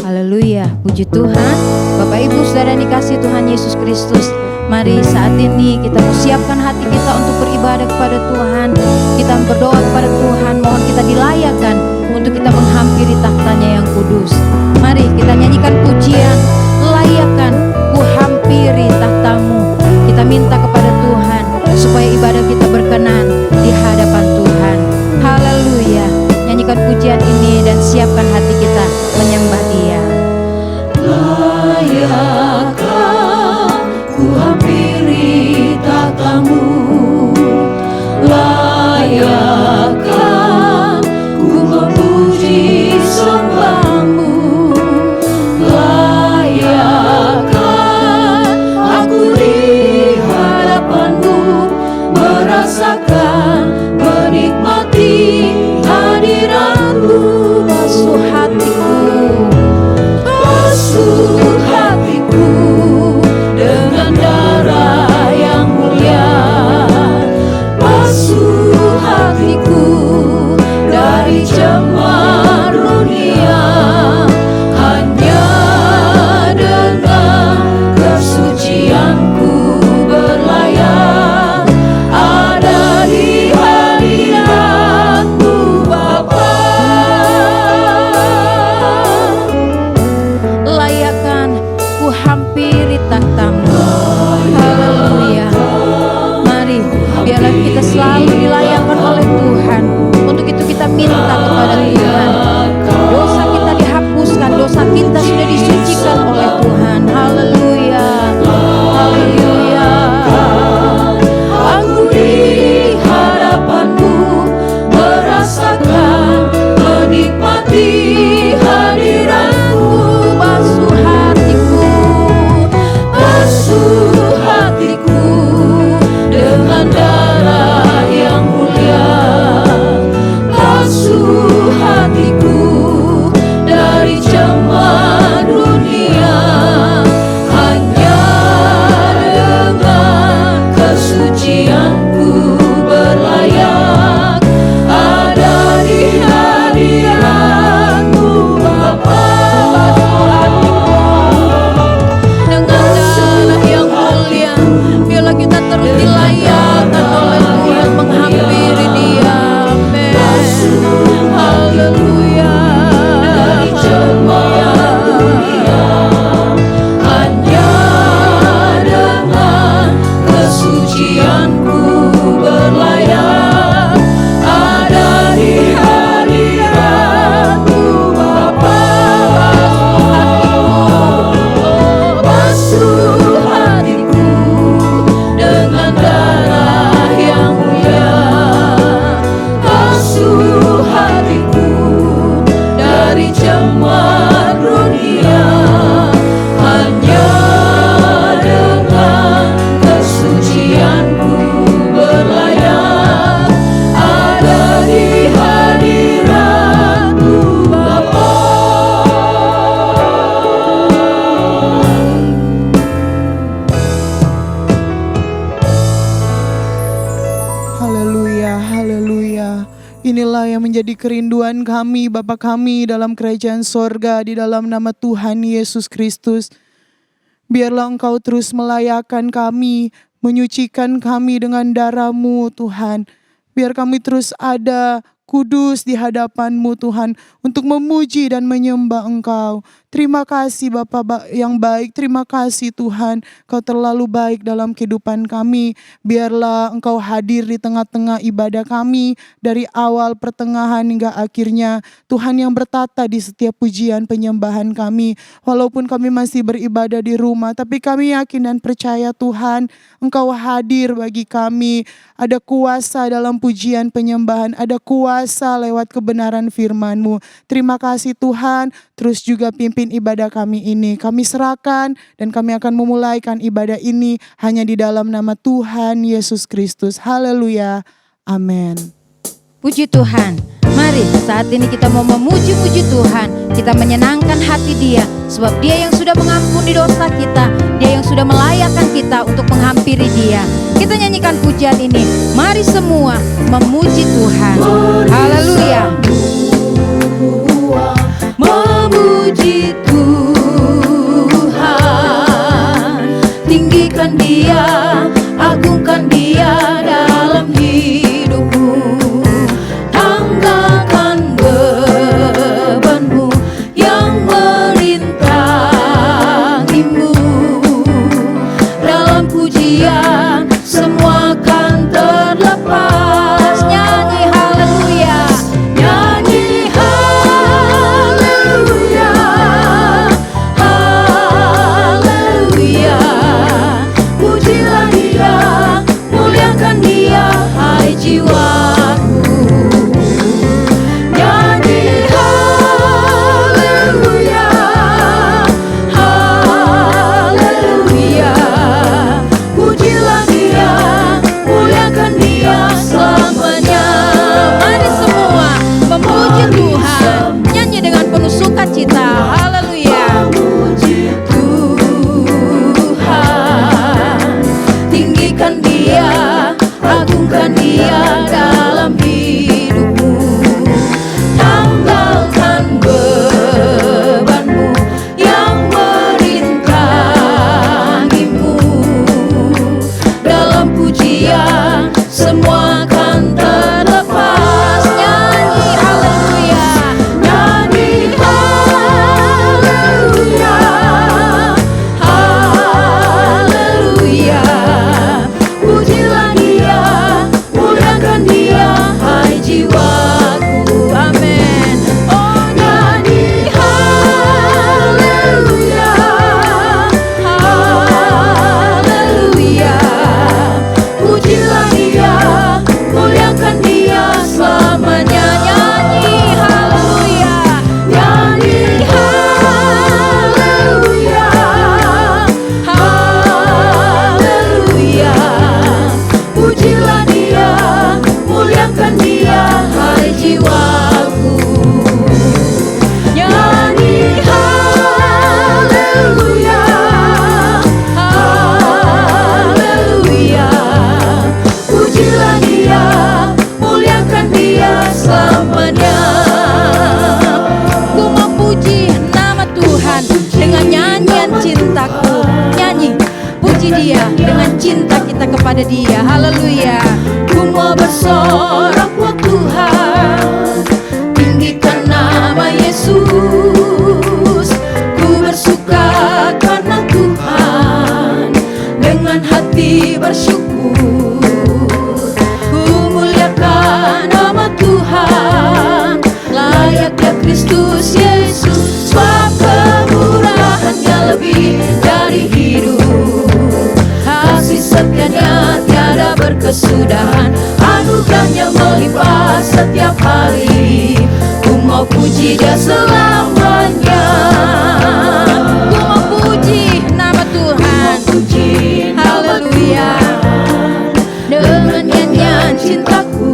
Haleluya, puji Tuhan. Bapak Ibu saudara dikasih Tuhan Yesus Kristus, mari saat ini kita persiapkan hati kita untuk beribadah kepada Tuhan. Kita berdoa kepada Tuhan, mohon kita dilayakkan untuk kita menghampiri tahtanya yang kudus. Mari kita nyanyikan pujian, layakkan ku hampiri tahtamu. Kita minta kepada Tuhan supaya ibadah kita berkenan di hadapan Tuhan. Haleluya. Nyanyikan pujian ini dan siapkan hati kita menyembah Dia. Layakkan ku hampiri tahtamu, layakkan ku memuji sembahmu, layakkan aku di hadapanmu merasakan, menikmati hadiratmu. Basuh hatiku dengan darah yang mulia, basuh hatiku dari cemar dunia, hanya dengan kesucianku berlayak ada di hadiratmu Bapa. hampiri tahtamu. Haleluya. Mari biarlah kita selalu dilayakkan oleh Tuhan. Untuk itu kita minta kepada Tuhan, dosa kita dihapuskan, dosa kita sudah disucikan oleh Tuhan. Haleluya. Haleluya. Aku di hadapanmu merasakan, menikmati hadiratmu. Basuh hatiku dengan darah yang mulia, basuh hatiku dari cemar dunia, hanya dengan kesucianku berlayak ada di hadiratmu Bapa. Kita terus dilayakkan oleh Tuhan menghampiri Dia. Amin. Haleluya. Dari cemar dunia, hanya dengan kesucianku berlayak ada di hadiratmu Bapa. Basuh hatiku dengan darah yang mulia, basuh hatiku dari cemar dunia, hanya dengan kesucianku berlayak ada di hadiratmu Bapa. Haleluya, haleluya. Inilah yang menjadi kerinduan kami, Bapa kami dalam kerajaan sorga, di dalam nama Tuhan Yesus Kristus. Biarlah Engkau terus melayakkan kami, menyucikan kami dengan darah-Mu Tuhan. Biar kami terus ada kudus di hadapan-Mu Tuhan, untuk memuji dan menyembah Engkau. Terima kasih Bapa yang baik, terima kasih Tuhan, Kau terlalu baik dalam kehidupan kami. Biarlah Engkau hadir di tengah-tengah ibadah kami, dari awal, pertengahan hingga akhirnya. Tuhan yang bertata di setiap pujian penyembahan kami. Walaupun kami masih beribadah di rumah, tapi kami yakin dan percaya Tuhan, Engkau hadir bagi kami. Ada kuasa dalam pujian penyembahan, ada kuasa lewat kebenaran firman-Mu. Terima kasih Tuhan, terus juga pimpin ibadah kami ini. Kami serahkan dan kami akan memulaikan ibadah ini hanya di dalam nama Tuhan Yesus Kristus. Haleluya. Amin. Puji Tuhan. Mari saat ini kita mau memuji-muji Tuhan. Kita menyenangkan hati Dia, sebab Dia yang sudah mengampuni dosa kita, Dia yang sudah melayakkan kita untuk menghampiri Dia. Kita nyanyikan pujian ini. Mari semua memuji Tuhan. Haleluya. Memuji Tuhan. muliakan Dia, agungkan Dia dalam hidupmu. Tanggalkan bebanmu yang merintangimu. Dalam pujian semua kan terlepas. Nyanyi haleluya, nyanyi haleluya, haleluya. Pujilah Dia, muliakan Dia, hai jiwaku. Nyanyi haleluya, haleluya. Pujilah Dia, muliakan Dia selamanya. Mari semua memuji Tuhan, nyanyi dengan penuh sukacita. Haleluya. Puji Tuhan, tinggikan Dia, agungkan Dia dalam hidupmu. Tanggalkan bebanmu yang merintangimu. Dalam pujian semua kan terlepas. Nyanyi haleluya, nyanyi haleluya, haleluya. Pujilah Dia, muliakan Dia, hai jiwaku. Amin. Oh, nyanyi haleluya, haleluya. Pujilah Dia, muliakan Dia selamanya. Nyanyi haleluya, nyanyi haleluya, haleluya. Pujilah Dia, muliakan Dia, hai jiwaku. Nyanyi haleluya, haleluya. Pujilah Dia, muliakan Dia selamanya. Ku memuji nama Tuhan dengan nyanyian cintaku. Nyanyi, puji Dia dengan cinta kita kepada Dia. Haleluya. Ku mau bersorak buat Tuhan, tinggikan nama Yesus. Ku bersuka karena Tuhan, dengan hati bersyukur. Ku muliakan nama Tuhan, layaknya Kristus Yesus. Sebab kemurahan-Nya lebih dari hidup, kasih setia-Nya tiada berkesudahan, anugerah-Nya melimpah setiap hari. Ku mau puji Dia selamanya. Ku mau puji nama Tuhan, haleluya. Dengan nyanyian cintaku,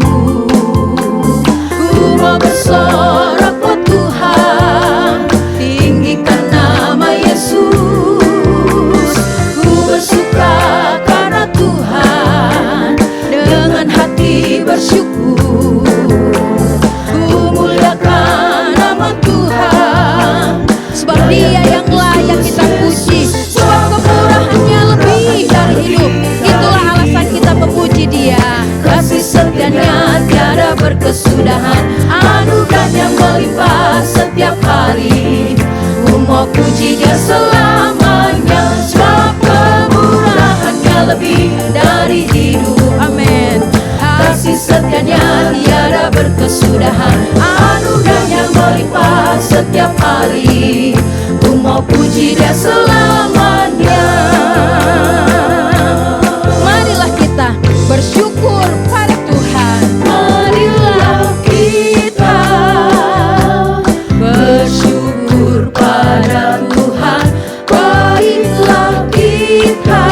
ku mau bersorak buat Tuhan, tinggikan nama Yesus. Ku bersuka karena Tuhan, dengan hati bersyukur. Ku muliakan nama Tuhan, sebab Dia yang layak kita puji. Sebab kemurahan-Nya lebih dari hidup, itulah alasan kita memuji Dia. Kasih setia-Nya tiada berkesudahan, anugerah-Nya melimpah setiap hari. Ku mau puji Dia selamanya. Sebab kemurahan-Nya lebih dari hidup. Amin. Kasih setia-Nya tiada berkesudahan, anugerah-Nya melimpah setiap hari. Ku mau puji Dia selamanya. Marilah kita bersyukur pada Tuhan. Marilah kita bersyukur pada Tuhan. Baiklah kita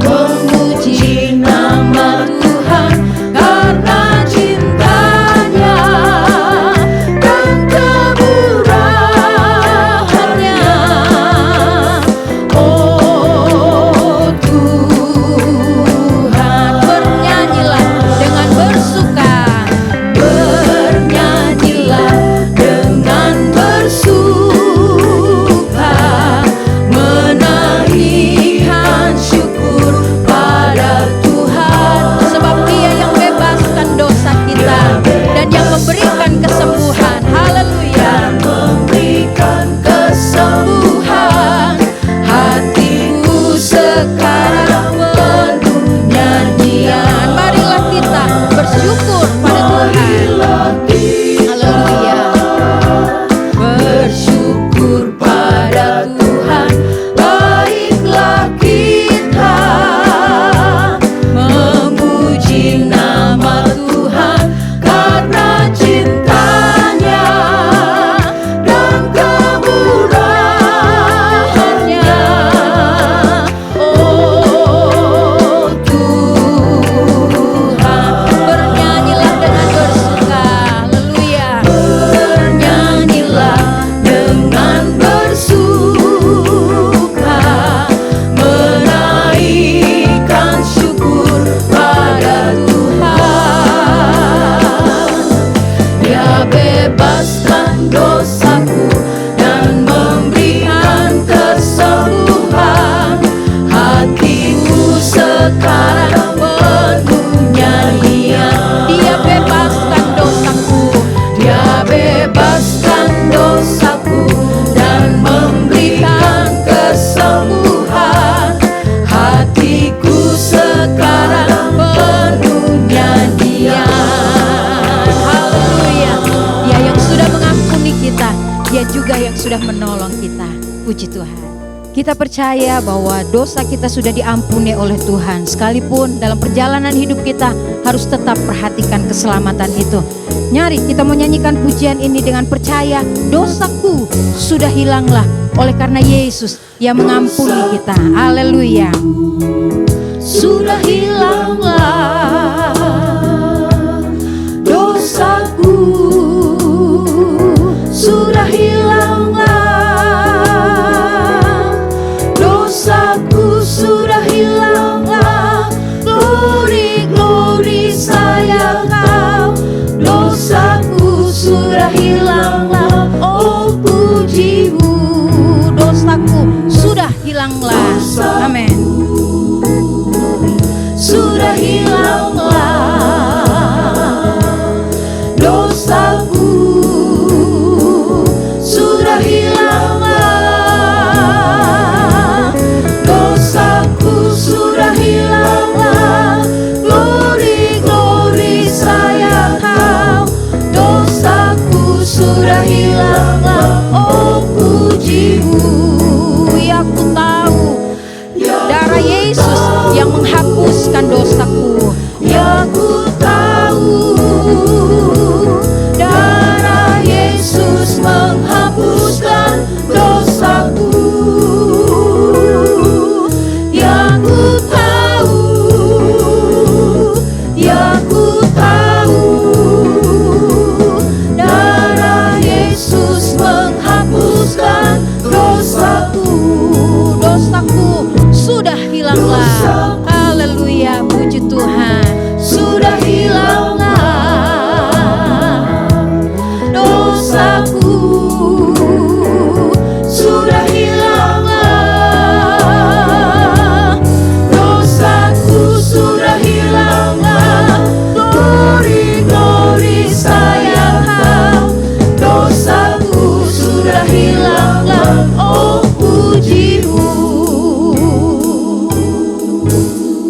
memuji nama Tuhan, karena cinta-Nya dan kemurahan-Nya sudah menolong kita. Puji Tuhan. Kita percaya bahwa dosa kita sudah diampuni oleh Tuhan. Sekalipun dalam perjalanan hidup kita harus tetap perhatikan keselamatan itu. Nyari, kita mau nyanyikan pujian ini dengan percaya dosaku sudah hilanglah oleh karena Yesus yang mengampuni kita. Haleluya. Sudah hilanglah dosaku, sudah hilanglah dosaku, sudah hilanglah. Glory, glory sayang Kau, dosaku sudah hilanglah. Oh pujimu, Dosaku sudah hilanglah. Amin. sudah hilanglah dosaku, sudah hilanglah dosaku, sudah hilanglah. Glory, glory sayang Kau, dosaku sudah hilanglah. Oh pujimu, Ya, aku tahu darah Yesus yang menghapuskan dosaku. ya ku tahu darah Yesus menghapuskan dosaku. Ya ku tahu, ya ku tahu darah Yesus menghapuskan dosaku. Dosaku sudah hilanglah. Haleluya, puji Tuhan. Sudah hilanglah dosaku, sudah hilanglah dosaku, sudah hilanglah. Glory, glory sayang Kau, dosaku sudah hilanglah. Oh pujimu.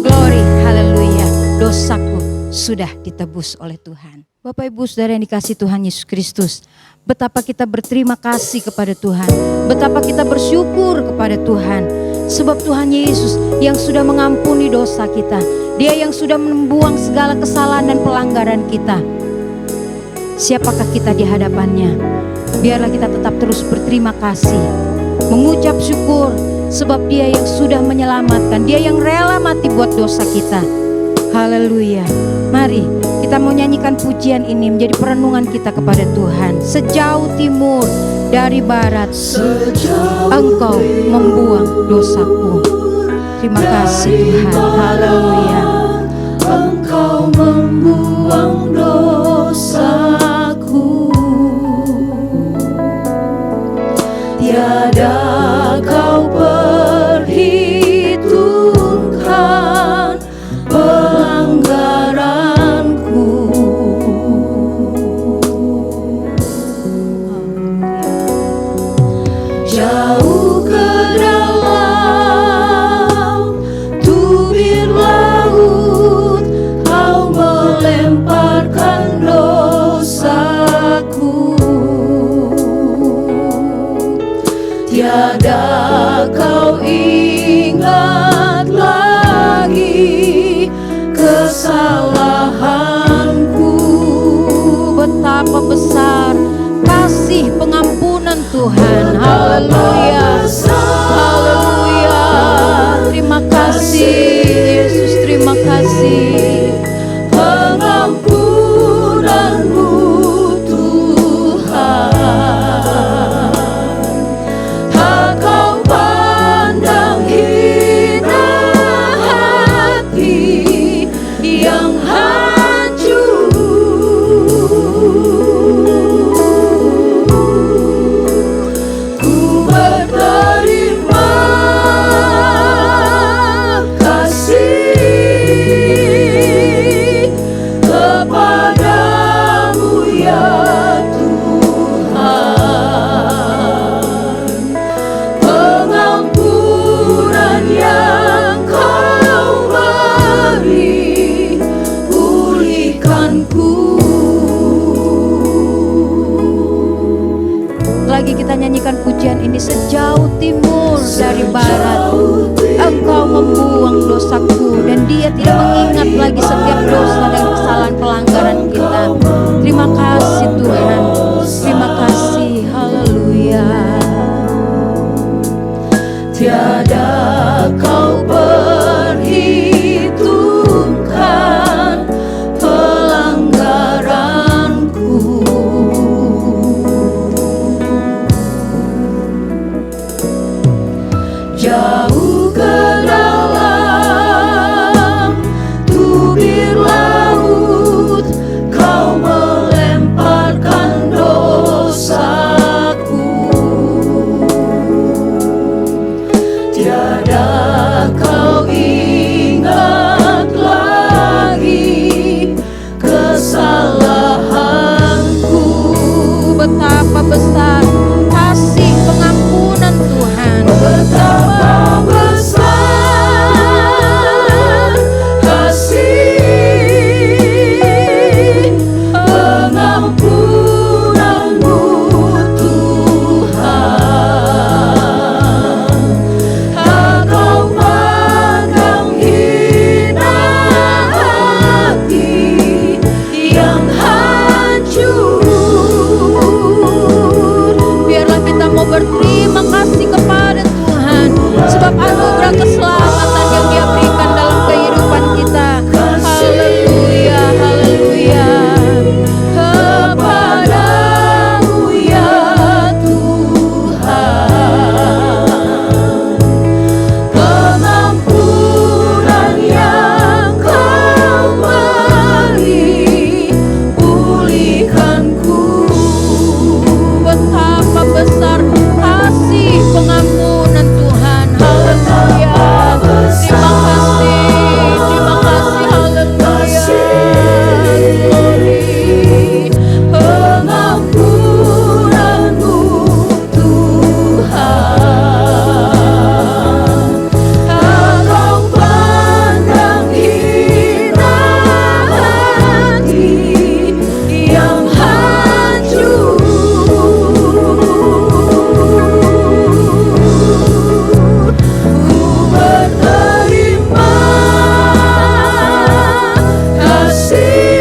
Glory, haleluya. Dosaku sudah ditebus oleh Tuhan. Bapak Ibu Saudara yang dikasihi Tuhan Yesus Kristus, betapa kita berterima kasih kepada Tuhan, betapa kita bersyukur kepada Tuhan. Sebab Tuhan Yesus yang sudah mengampuni dosa kita, Dia yang sudah membuang segala kesalahan dan pelanggaran kita. Siapakah kita di hadapannya? Biarlah kita tetap terus berterima kasih, mengucap syukur, sebab Dia yang sudah menyelamatkan, Dia yang rela mati buat dosa kita. Haleluya. Mari kita mau nyanyikan pujian ini menjadi perenungan kita kepada Tuhan. Sejauh timur dari barat, Engkau membuang dosaku. Terima kasih Tuhan. Haleluya. Engkau membuang dosaku, tiada Kau perhitungkan pelanggaranku. Jauh ke dalam tubir dosaku dan Dia tidak mengingat lagi setiap dosa dan kesalahan pelanggaran kita. Terima kasih Tuhan. Terima kasih. Haleluya. Tiada kau perhitungkan pelanggaranku. Jauh ke dalam tubir laut kau melemparkan dosaku. Tiada kau ingat lagi kesalahanku. Betapa besar kasih pengampunan Tuhan. Betapa besar kasih pengampunanmu Tuhan. Engkau pandang hina hati yang hancur. Biarlah kita mau berterima kasih kepada Tuhan sebab anugerah keselamatan yang Dia berikan dalam kehidupan kita. Haleluya, haleluya. Kepadamu ya Tuhan, pengampunan yang kau beri, pulihkanku. Betapa besar kasih pengampunan Tuhan. Haleluya. Terima kasih, haleluya. Glory. Pengampunanmu Tuhan. Engkau pandang hina hati yang hancur. Ku berterima kasih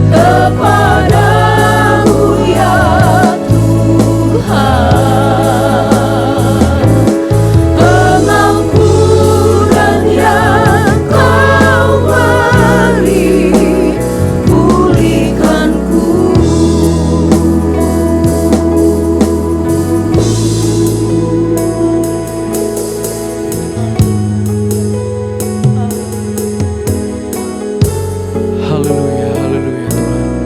kepadamu ya Tuhan. Pengampunan yang kau beri, pulihkanku. Haleluya, haleluya Tuhan.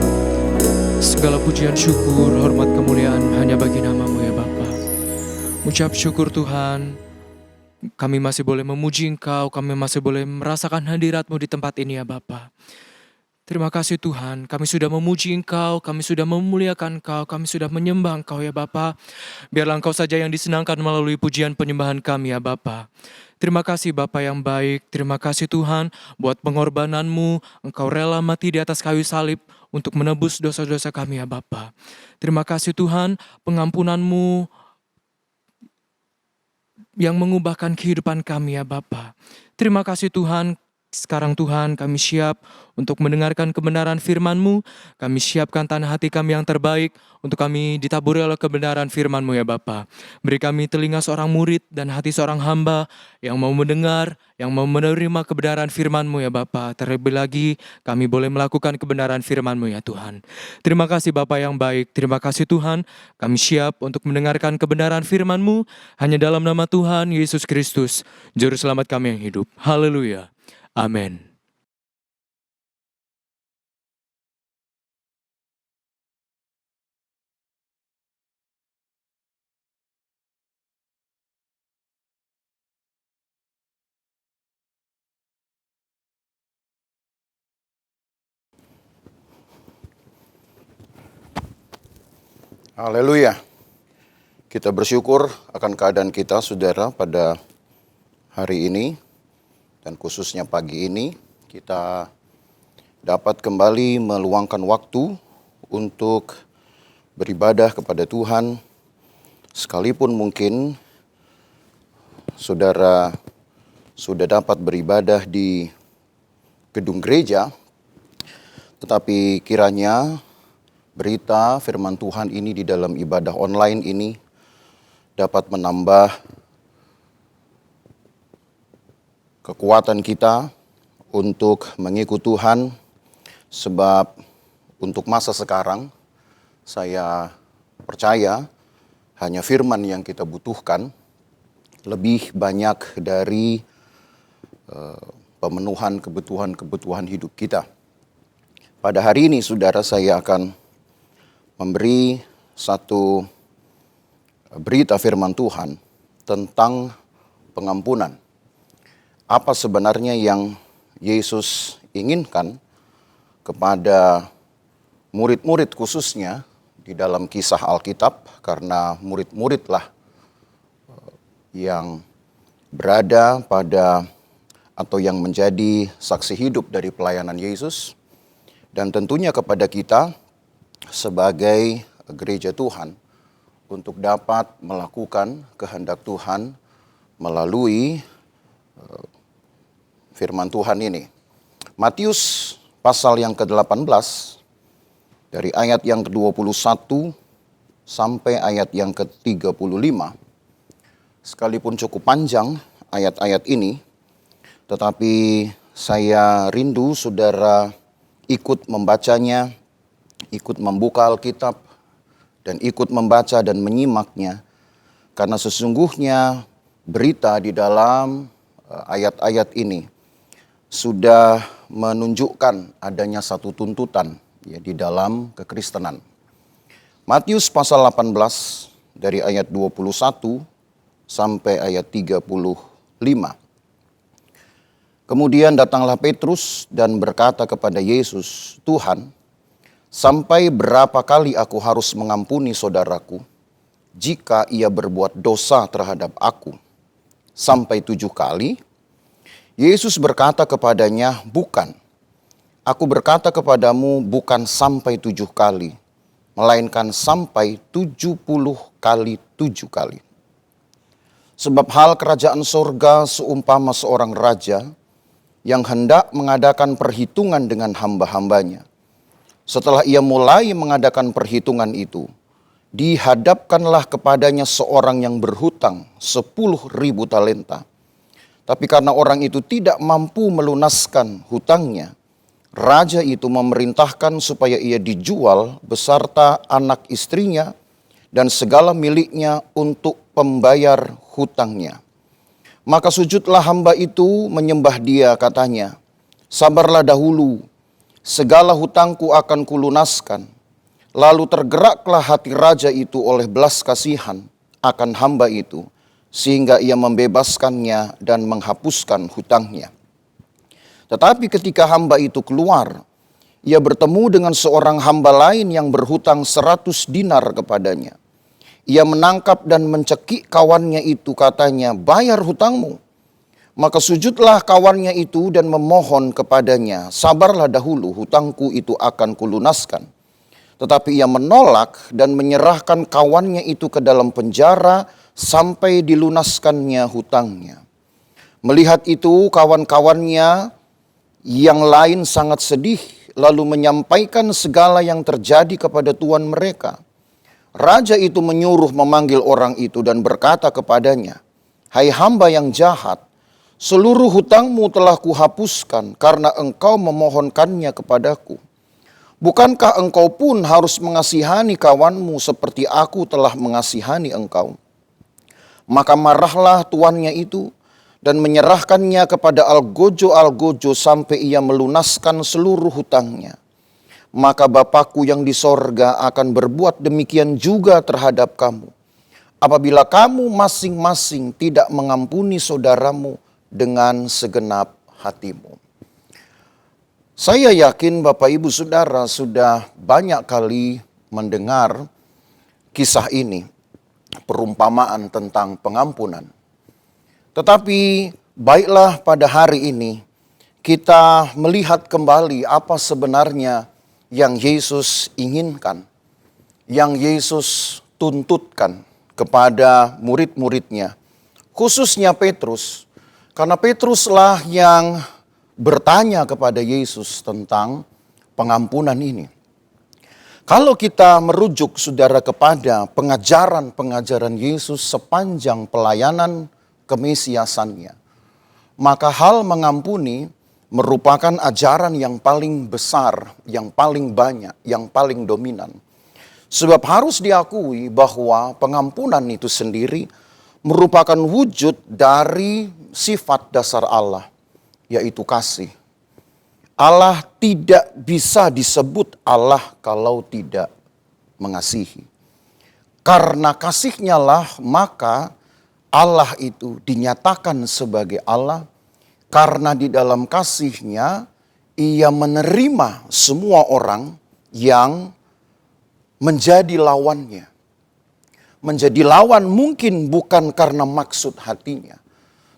Segala pujian, syukur, hormat, kemuliaan hanya bagi nama-Mu ya Bapa. Ucap syukur Tuhan, kami masih boleh memuji Engkau, kami masih boleh merasakan hadirat-Mu di tempat ini ya Bapa. Terima kasih Tuhan, kami sudah memuji Engkau, kami sudah memuliakan Engkau, kami sudah menyembah Engkau ya Bapa. Biarlah Engkau saja yang disenangkan melalui pujian penyembahan kami ya Bapa. Terima kasih Bapa yang baik, terima kasih Tuhan buat pengorbanan-Mu. Engkau rela mati di atas kayu salib untuk menebus dosa-dosa kami ya Bapa. Terima kasih Tuhan, pengampunan-Mu yang mengubahkan kehidupan kami ya Bapa. Terima kasih Tuhan, sekarang Tuhan kami siap untuk mendengarkan kebenaran firman-Mu. Kami siapkan tanah hati kami yang terbaik untuk kami ditaburi oleh kebenaran firman-Mu ya Bapa. Beri kami telinga seorang murid dan hati seorang hamba yang mau mendengar, yang mau menerima kebenaran firman-Mu ya Bapa. Terlebih lagi kami boleh melakukan kebenaran firman-Mu ya Tuhan. Terima kasih Bapa yang baik, terima kasih Tuhan. Kami siap untuk mendengarkan kebenaran firman-Mu hanya dalam nama Tuhan Yesus Kristus, Juru Selamat kami yang hidup. Haleluya. Amin. Haleluya. Kita bersyukur akan keadaan kita, saudara, pada hari ini. Dan khususnya pagi ini, kita dapat kembali meluangkan waktu untuk beribadah kepada Tuhan. Sekalipun mungkin saudara sudah dapat beribadah di gedung gereja, tetapi kiranya berita firman Tuhan ini di dalam ibadah online ini dapat menambah kekuatan kita untuk mengikut Tuhan, sebab untuk masa sekarang saya percaya hanya firman yang kita butuhkan lebih banyak dari pemenuhan kebutuhan hidup kita. Pada hari ini saudara, saya akan memberi satu berita firman Tuhan tentang pengampunan. Apa sebenarnya yang Yesus inginkan kepada murid-murid khususnya di dalam kisah Alkitab, karena murid-muridlah yang berada pada atau yang menjadi saksi hidup dari pelayanan Yesus, dan tentunya kepada kita sebagai gereja Tuhan untuk dapat melakukan kehendak Tuhan melalui firman Tuhan ini. Matius pasal yang ke-18 dari ayat yang ke-21 sampai ayat yang ke-35. Sekalipun cukup panjang ayat-ayat ini, tetapi saya rindu saudara ikut membacanya, ikut membuka Alkitab, dan ikut membaca dan menyimaknya. Karena sesungguhnya berita di dalam ayat-ayat ini sudah menunjukkan adanya satu tuntutan ya, di dalam kekristenan. Matius pasal 18 dari ayat 21 sampai ayat 35. Kemudian datanglah Petrus dan berkata kepada Yesus, "Tuhan, sampai berapa kali aku harus mengampuni saudaraku jika ia berbuat dosa terhadap aku? Sampai 7 kali?" Yesus berkata kepadanya, "Bukan. Aku berkata kepadamu bukan sampai 7 kali, melainkan sampai 70 kali 7 kali. Sebab hal kerajaan sorga seumpama seorang raja yang hendak mengadakan perhitungan dengan hamba-hambanya. Setelah ia mulai mengadakan perhitungan itu, dihadapkanlah kepadanya seorang yang berhutang 10.000 talenta. Tapi karena orang itu tidak mampu melunaskan hutangnya, raja itu memerintahkan supaya ia dijual beserta anak istrinya dan segala miliknya untuk pembayar hutangnya. Maka sujudlah hamba itu menyembah dia, katanya, 'Sabarlah dahulu, segala hutangku akan kulunaskan.' Lalu tergeraklah hati raja itu oleh belas kasihan akan hamba itu, sehingga ia membebaskannya dan menghapuskan hutangnya. Tetapi ketika hamba itu keluar, ia bertemu dengan seorang hamba lain yang berhutang 100 dinar kepadanya. Ia menangkap dan mencekik kawannya itu, katanya, 'Bayar hutangmu.' Maka sujudlah kawannya itu dan memohon kepadanya, 'Sabarlah dahulu, hutangku itu akan kulunaskan.' Tetapi ia menolak dan menyerahkan kawannya itu ke dalam penjara sampai dilunaskannya hutangnya. Melihat itu, kawan-kawannya yang lain sangat sedih, lalu menyampaikan segala yang terjadi kepada tuan mereka. Raja itu menyuruh memanggil orang itu dan berkata kepadanya, 'Hai hamba yang jahat, seluruh hutangmu telah kuhapuskan karena engkau memohonkannya kepadaku. Bukankah engkau pun harus mengasihani kawanmu seperti aku telah mengasihani engkau?' Maka marahlah tuannya itu dan menyerahkannya kepada algojo-algojo sampai ia melunaskan seluruh hutangnya. Maka Bapakku yang di sorga akan berbuat demikian juga terhadap kamu, apabila kamu masing-masing tidak mengampuni saudaramu dengan segenap hatimu." Saya yakin Bapak Ibu Saudara sudah banyak kali mendengar kisah ini, perumpamaan tentang pengampunan. Tetapi baiklah pada hari ini kita melihat kembali apa sebenarnya yang Yesus inginkan, yang Yesus tuntutkan kepada murid-muridnya, khususnya Petrus, Karena Petruslah yang bertanya kepada Yesus tentang pengampunan ini. Kalau kita merujuk saudara kepada pengajaran-pengajaran Yesus sepanjang pelayanan kemesiasannya, maka hal mengampuni merupakan ajaran yang paling besar, yang paling banyak, yang paling dominan. Sebab harus diakui bahwa pengampunan itu sendiri merupakan wujud dari sifat dasar Allah, yaitu kasih. Allah tidak bisa disebut Allah kalau tidak mengasihi. Karena kasihnya lah maka Allah itu dinyatakan sebagai Allah. Karena di dalam kasihnya ia menerima semua orang yang menjadi lawannya. Menjadi lawan mungkin bukan karena maksud hatinya,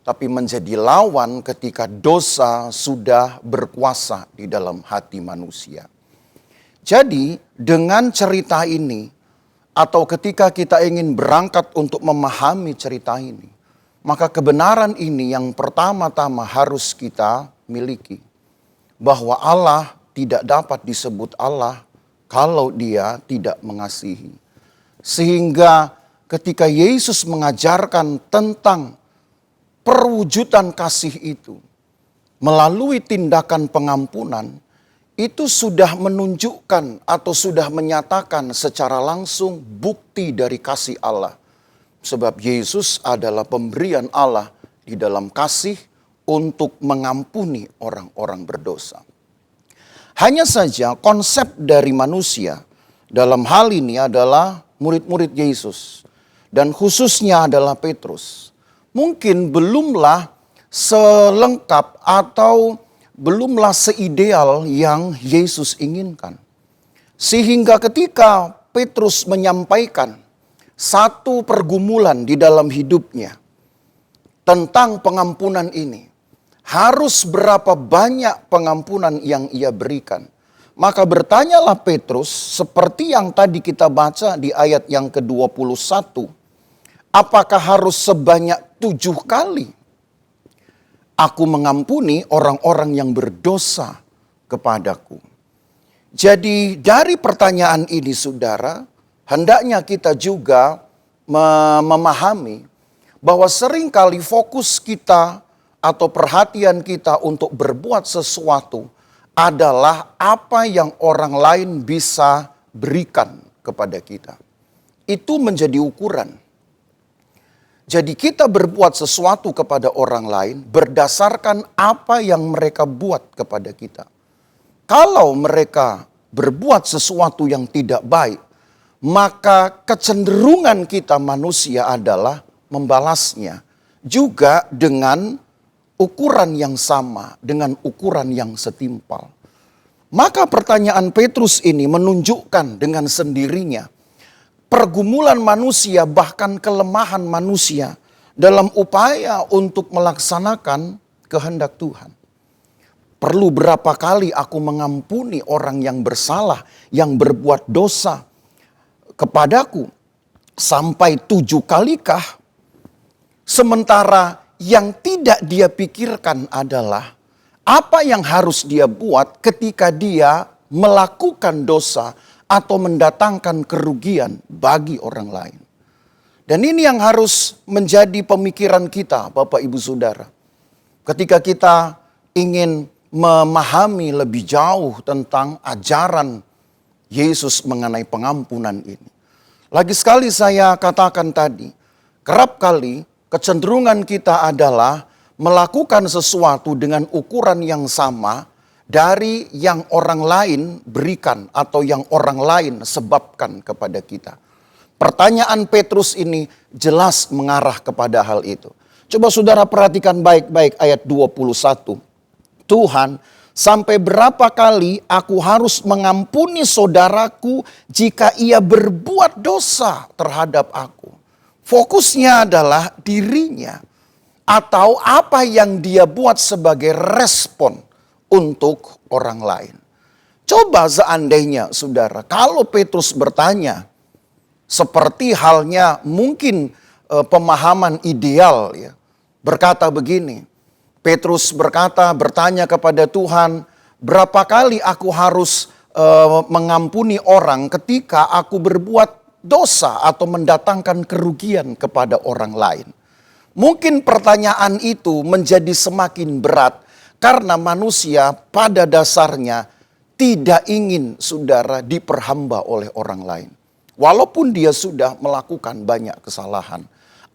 tapi menjadi lawan ketika dosa sudah berkuasa di dalam hati manusia. Jadi dengan cerita ini, atau ketika kita ingin berangkat untuk memahami cerita ini, maka kebenaran ini yang pertama-tama harus kita miliki. Bahwa Allah tidak dapat disebut Allah kalau dia tidak mengasihi. Sehingga ketika Yesus mengajarkan tentang perwujudan kasih itu melalui tindakan pengampunan, itu sudah menunjukkan atau sudah menyatakan secara langsung bukti dari kasih Allah. Sebab Yesus adalah pemberian Allah di dalam kasih untuk mengampuni orang-orang berdosa. Hanya saja konsep dari manusia dalam hal ini adalah murid-murid Yesus. Dan khususnya adalah Petrus. Mungkin belumlah selengkap atau belumlah seideal yang Yesus inginkan. Sehingga ketika Petrus menyampaikan satu pergumulan di dalam hidupnya tentang pengampunan ini, harus berapa banyak pengampunan yang ia berikan. Maka bertanyalah Petrus seperti yang tadi kita baca di ayat yang ke-21. Apakah harus sebanyak 7 kali aku mengampuni orang-orang yang berdosa kepadaku? Jadi dari pertanyaan ini saudara, hendaknya kita juga memahami bahwa seringkali fokus kita atau perhatian kita untuk berbuat sesuatu adalah apa yang orang lain bisa berikan kepada kita. Itu menjadi ukuran. Jadi kita berbuat sesuatu kepada orang lain berdasarkan apa yang mereka buat kepada kita. Kalau mereka berbuat sesuatu yang tidak baik, maka kecenderungan kita manusia adalah membalasnya juga dengan ukuran yang sama, dengan ukuran yang setimpal. Maka pertanyaan Petrus ini menunjukkan dengan sendirinya pergumulan manusia, bahkan kelemahan manusia dalam upaya untuk melaksanakan kehendak Tuhan. Perlu berapa kali aku mengampuni orang yang bersalah, yang berbuat dosa kepadaku? Sampai 7 kalikah? Sementara yang tidak dia pikirkan adalah apa yang harus dia buat ketika dia melakukan dosa atau mendatangkan kerugian bagi orang lain. Dan ini yang harus menjadi pemikiran kita, Bapak Ibu Saudara. Ketika kita ingin memahami lebih jauh tentang ajaran Yesus mengenai pengampunan ini. Lagi sekali saya katakan tadi, kerap kali kecenderungan kita adalah melakukan sesuatu dengan ukuran yang sama dari yang orang lain berikan atau yang orang lain sebabkan kepada kita. Pertanyaan Petrus ini jelas mengarah kepada hal itu. Coba saudara perhatikan baik-baik ayat 21. Tuhan, sampai berapa kali aku harus mengampuni saudaraku jika ia berbuat dosa terhadap aku? Fokusnya adalah dirinya atau apa yang dia buat sebagai respon untuk orang lain. Coba seandainya saudara, kalau Petrus bertanya seperti halnya mungkin pemahaman ideal ya, berkata begini, Petrus bertanya kepada Tuhan, berapa kali aku harus mengampuni orang ketika aku berbuat dosa atau mendatangkan kerugian kepada orang lain? Mungkin pertanyaan itu menjadi semakin berat karena manusia pada dasarnya tidak ingin saudara diperhamba oleh orang lain. Walaupun dia sudah melakukan banyak kesalahan.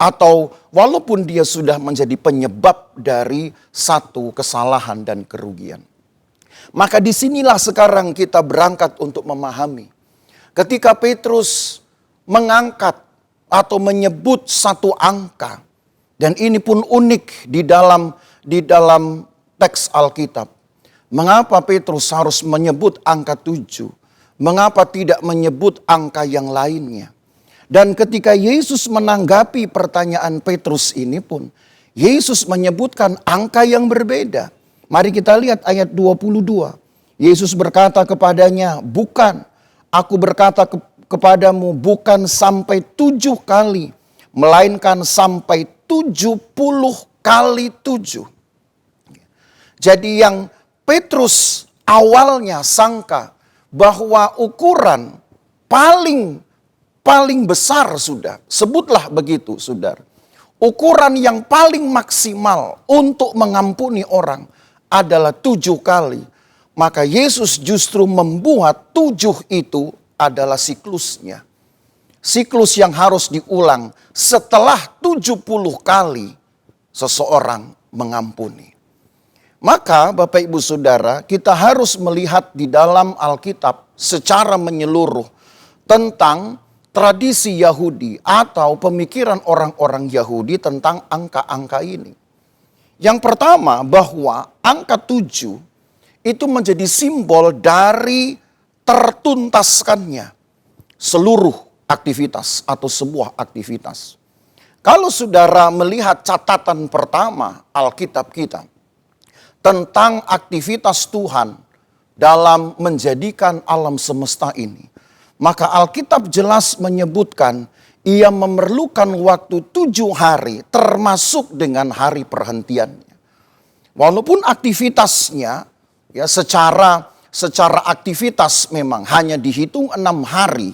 Atau walaupun dia sudah menjadi penyebab dari satu kesalahan dan kerugian. Maka disinilah sekarang kita berangkat untuk memahami. Ketika Petrus mengangkat atau menyebut satu angka. Dan ini pun unik di dalam teks Alkitab. Mengapa Petrus harus menyebut angka 7? Mengapa tidak menyebut angka yang lainnya? Dan ketika Yesus menanggapi pertanyaan Petrus ini pun, Yesus menyebutkan angka yang berbeda. Mari kita lihat ayat 22. Yesus berkata kepadanya, bukan, aku berkata kepadamu bukan sampai 7 kali, melainkan sampai 70 kali 7. Jadi yang Petrus awalnya sangka bahwa ukuran paling besar sudah, sebutlah begitu saudara. Ukuran yang paling maksimal untuk mengampuni orang adalah 7 kali. Maka Yesus justru membuat 7 itu adalah siklusnya. Siklus yang harus diulang setelah 70 kali seseorang mengampuni. Maka Bapak Ibu Saudara, kita harus melihat di dalam Alkitab secara menyeluruh tentang tradisi Yahudi atau pemikiran orang-orang Yahudi tentang angka-angka ini. Yang pertama, bahwa angka 7 itu menjadi simbol dari tertuntaskannya seluruh aktivitas atau sebuah aktivitas. Kalau saudara melihat catatan pertama Alkitab kita tentang aktivitas Tuhan dalam menjadikan alam semesta ini, maka Alkitab jelas menyebutkan ia memerlukan waktu 7 hari termasuk dengan hari perhentiannya. Walaupun aktivitasnya ya secara aktivitas memang hanya dihitung 6 hari.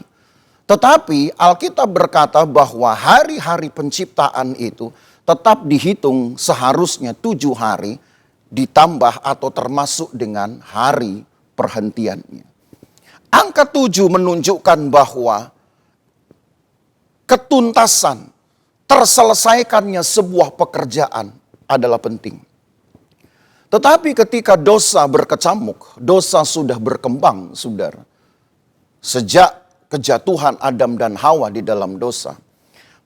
Tetapi Alkitab berkata bahwa hari-hari penciptaan itu tetap dihitung seharusnya 7 hari ditambah atau termasuk dengan hari perhentiannya. Angka 7 menunjukkan bahwa ketuntasan, terselesaikannya sebuah pekerjaan adalah penting. Tetapi ketika dosa berkecamuk, dosa sudah berkembang, saudara. Sejak kejatuhan Adam dan Hawa di dalam dosa,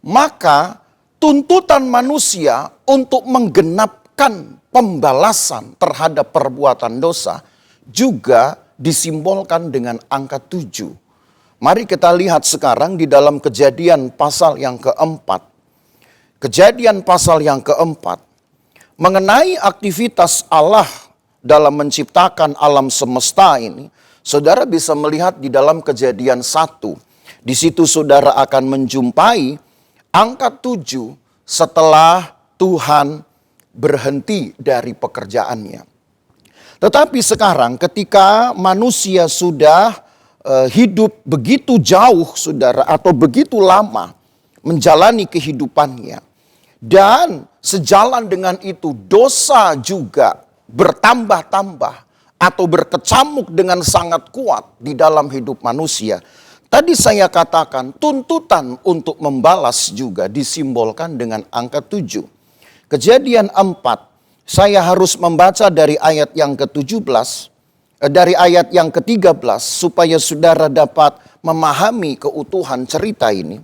maka tuntutan manusia untuk menggenapkan pembalasan terhadap perbuatan dosa juga disimbolkan dengan angka 7. Mari kita lihat sekarang di dalam Kejadian pasal yang keempat. Kejadian pasal yang keempat mengenai aktivitas Allah dalam menciptakan alam semesta ini. Saudara bisa melihat di dalam Kejadian 1. Di situ saudara akan menjumpai angka 7 setelah Tuhan berhenti dari pekerjaannya. Tetapi sekarang ketika manusia sudah hidup begitu jauh saudara atau begitu lama menjalani kehidupannya. Dan sejalan dengan itu dosa juga bertambah-tambah atau berkecamuk dengan sangat kuat di dalam hidup manusia. Tadi saya katakan tuntutan untuk membalas juga disimbolkan dengan angka 7. Kejadian 4, saya harus membaca dari ayat yang ke-17, dari ayat yang ke-13 supaya saudara dapat memahami keutuhan cerita ini.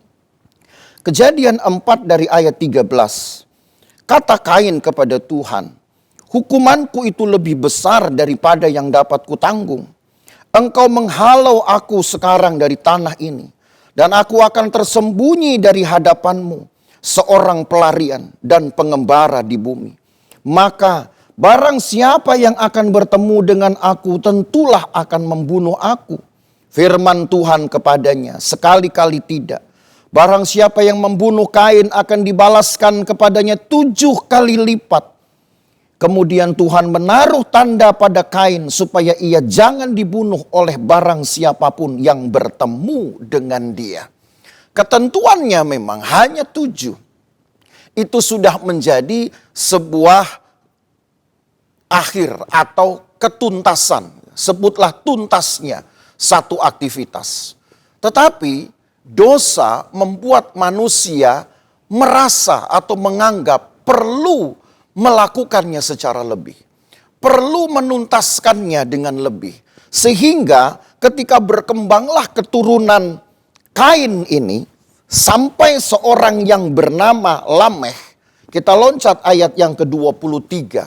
Kejadian 4 dari ayat 13. Kata Kain kepada Tuhan, hukumanku itu lebih besar daripada yang dapat kutanggung. Engkau menghalau aku sekarang dari tanah ini, dan aku akan tersembunyi dari hadapanmu, seorang pelarian dan pengembara di bumi. Maka barang siapa yang akan bertemu dengan aku tentulah akan membunuh aku. Firman Tuhan kepadanya, sekali-kali tidak. Barang siapa yang membunuh Kain akan dibalaskan kepadanya 7 kali lipat. Kemudian Tuhan menaruh tanda pada Kain supaya ia jangan dibunuh oleh barang siapapun yang bertemu dengan dia. Ketentuannya memang hanya 7. Itu sudah menjadi sebuah akhir atau ketuntasan. Sebutlah tuntasnya satu aktivitas. Tetapi dosa membuat manusia merasa atau menganggap perlu melakukannya secara lebih. Perlu menuntaskannya dengan lebih. Sehingga ketika berkembanglah keturunan Kain ini, sampai seorang yang bernama Lameh. Kita loncat ayat yang ke-23.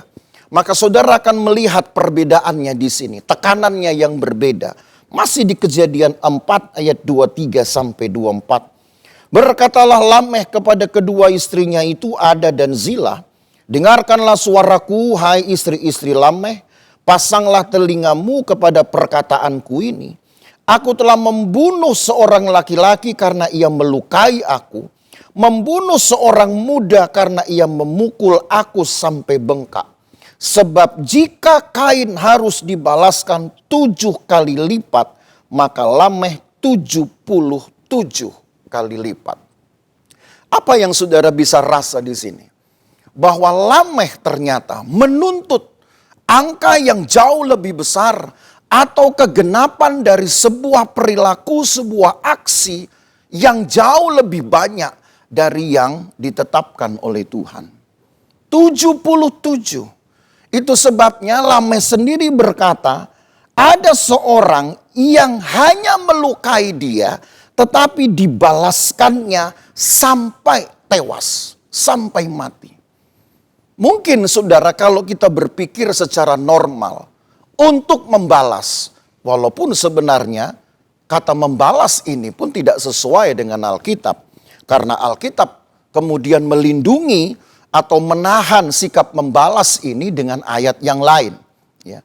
Maka saudara akan melihat perbedaannya di sini. Tekanannya yang berbeda. Masih di Kejadian 4 ayat 23 sampai 24. Berkatalah Lameh kepada kedua istrinya itu, Ada dan Zillah. Dengarkanlah suaraku, hai istri-istri Lameh. Pasanglah telingamu kepada perkataanku ini. Aku telah membunuh seorang laki-laki karena ia melukai aku. Membunuh seorang muda karena ia memukul aku sampai bengkak. Sebab jika Kain harus dibalaskan 7 kali lipat, maka Lameh 77 kali lipat. Apa yang saudara bisa rasa di sini? Bahwa Lameh ternyata menuntut angka yang jauh lebih besar atau kegenapan dari sebuah perilaku, sebuah aksi yang jauh lebih banyak dari yang ditetapkan oleh Tuhan. 77. Itu sebabnya Lameh sendiri berkata, ada seorang yang hanya melukai dia, tetapi dibalaskannya sampai tewas, sampai mati. Mungkin saudara kalau kita berpikir secara normal, untuk membalas, walaupun sebenarnya kata membalas ini pun tidak sesuai dengan Alkitab. Karena Alkitab kemudian melindungi atau menahan sikap membalas ini dengan ayat yang lain. Ya.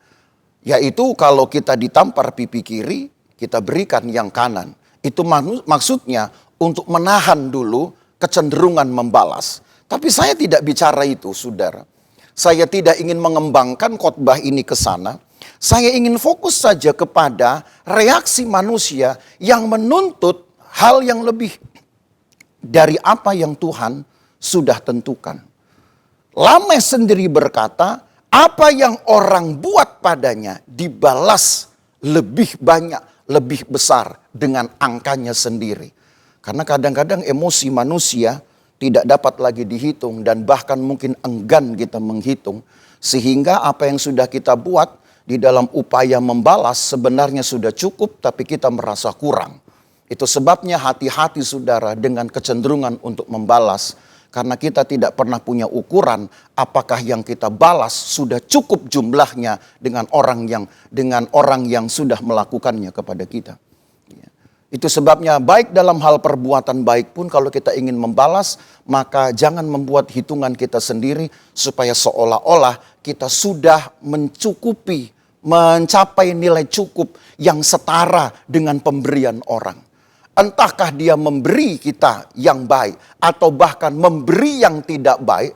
Yaitu kalau kita ditampar pipi kiri, kita berikan yang kanan. Itu maksudnya untuk menahan dulu kecenderungan membalas. Tapi saya tidak bicara itu, saudara. Saya tidak ingin mengembangkan khotbah ini ke sana. Saya ingin fokus saja kepada reaksi manusia yang menuntut hal yang lebih dari apa yang Tuhan sudah tentukan. Lameh sendiri berkata, apa yang orang buat padanya dibalas lebih banyak, lebih besar dengan angkanya sendiri. Karena kadang-kadang emosi manusia tidak dapat lagi dihitung dan bahkan mungkin enggan kita menghitung. Sehingga apa yang sudah kita buat di dalam upaya membalas sebenarnya sudah cukup tapi kita merasa kurang. Itu sebabnya hati-hati saudara dengan kecenderungan untuk membalas. Karena kita tidak pernah punya ukuran apakah yang kita balas sudah cukup jumlahnya dengan orang yang sudah melakukannya kepada kita. Itu sebabnya baik dalam hal perbuatan baik pun kalau kita ingin membalas, maka jangan membuat hitungan kita sendiri supaya seolah-olah kita sudah mencapai nilai cukup yang setara dengan pemberian orang. Entahkah dia memberi kita yang baik atau bahkan memberi yang tidak baik,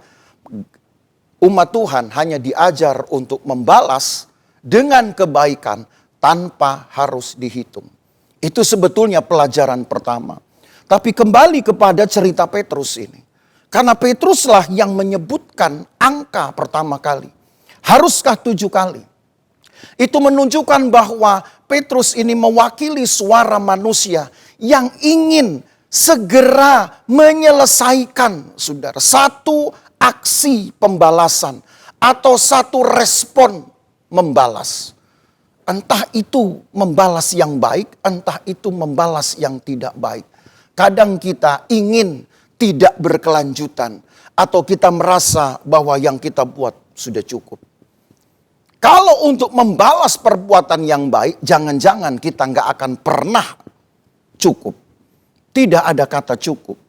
umat Tuhan hanya diajar untuk membalas dengan kebaikan tanpa harus dihitung. Itu sebetulnya pelajaran pertama. Tapi kembali kepada cerita Petrus ini. Karena Petruslah yang menyebutkan angka pertama kali. Haruskah 7 kali? Itu menunjukkan bahwa Petrus ini mewakili suara manusia yang ingin segera menyelesaikan, saudara, satu aksi pembalasan atau satu respon membalas. Entah itu membalas yang baik, entah itu membalas yang tidak baik. Kadang kita ingin tidak berkelanjutan atau kita merasa bahwa yang kita buat sudah cukup. Kalau untuk membalas perbuatan yang baik, jangan-jangan kita nggak akan pernah cukup. Tidak ada kata cukup.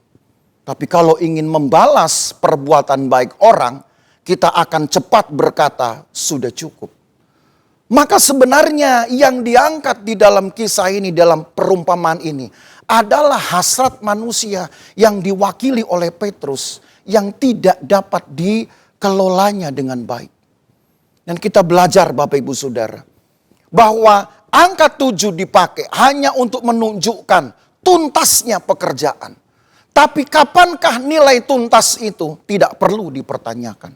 Tapi kalau ingin membalas perbuatan baik orang, kita akan cepat berkata sudah cukup. Maka sebenarnya yang diangkat di dalam kisah ini, dalam perumpamaan ini, adalah hasrat manusia yang diwakili oleh Petrus yang tidak dapat dikelolanya dengan baik. Dan kita belajar Bapak Ibu Saudara, bahwa angka 7 dipakai hanya untuk menunjukkan tuntasnya pekerjaan. Tapi kapankah nilai tuntas itu tidak perlu dipertanyakan.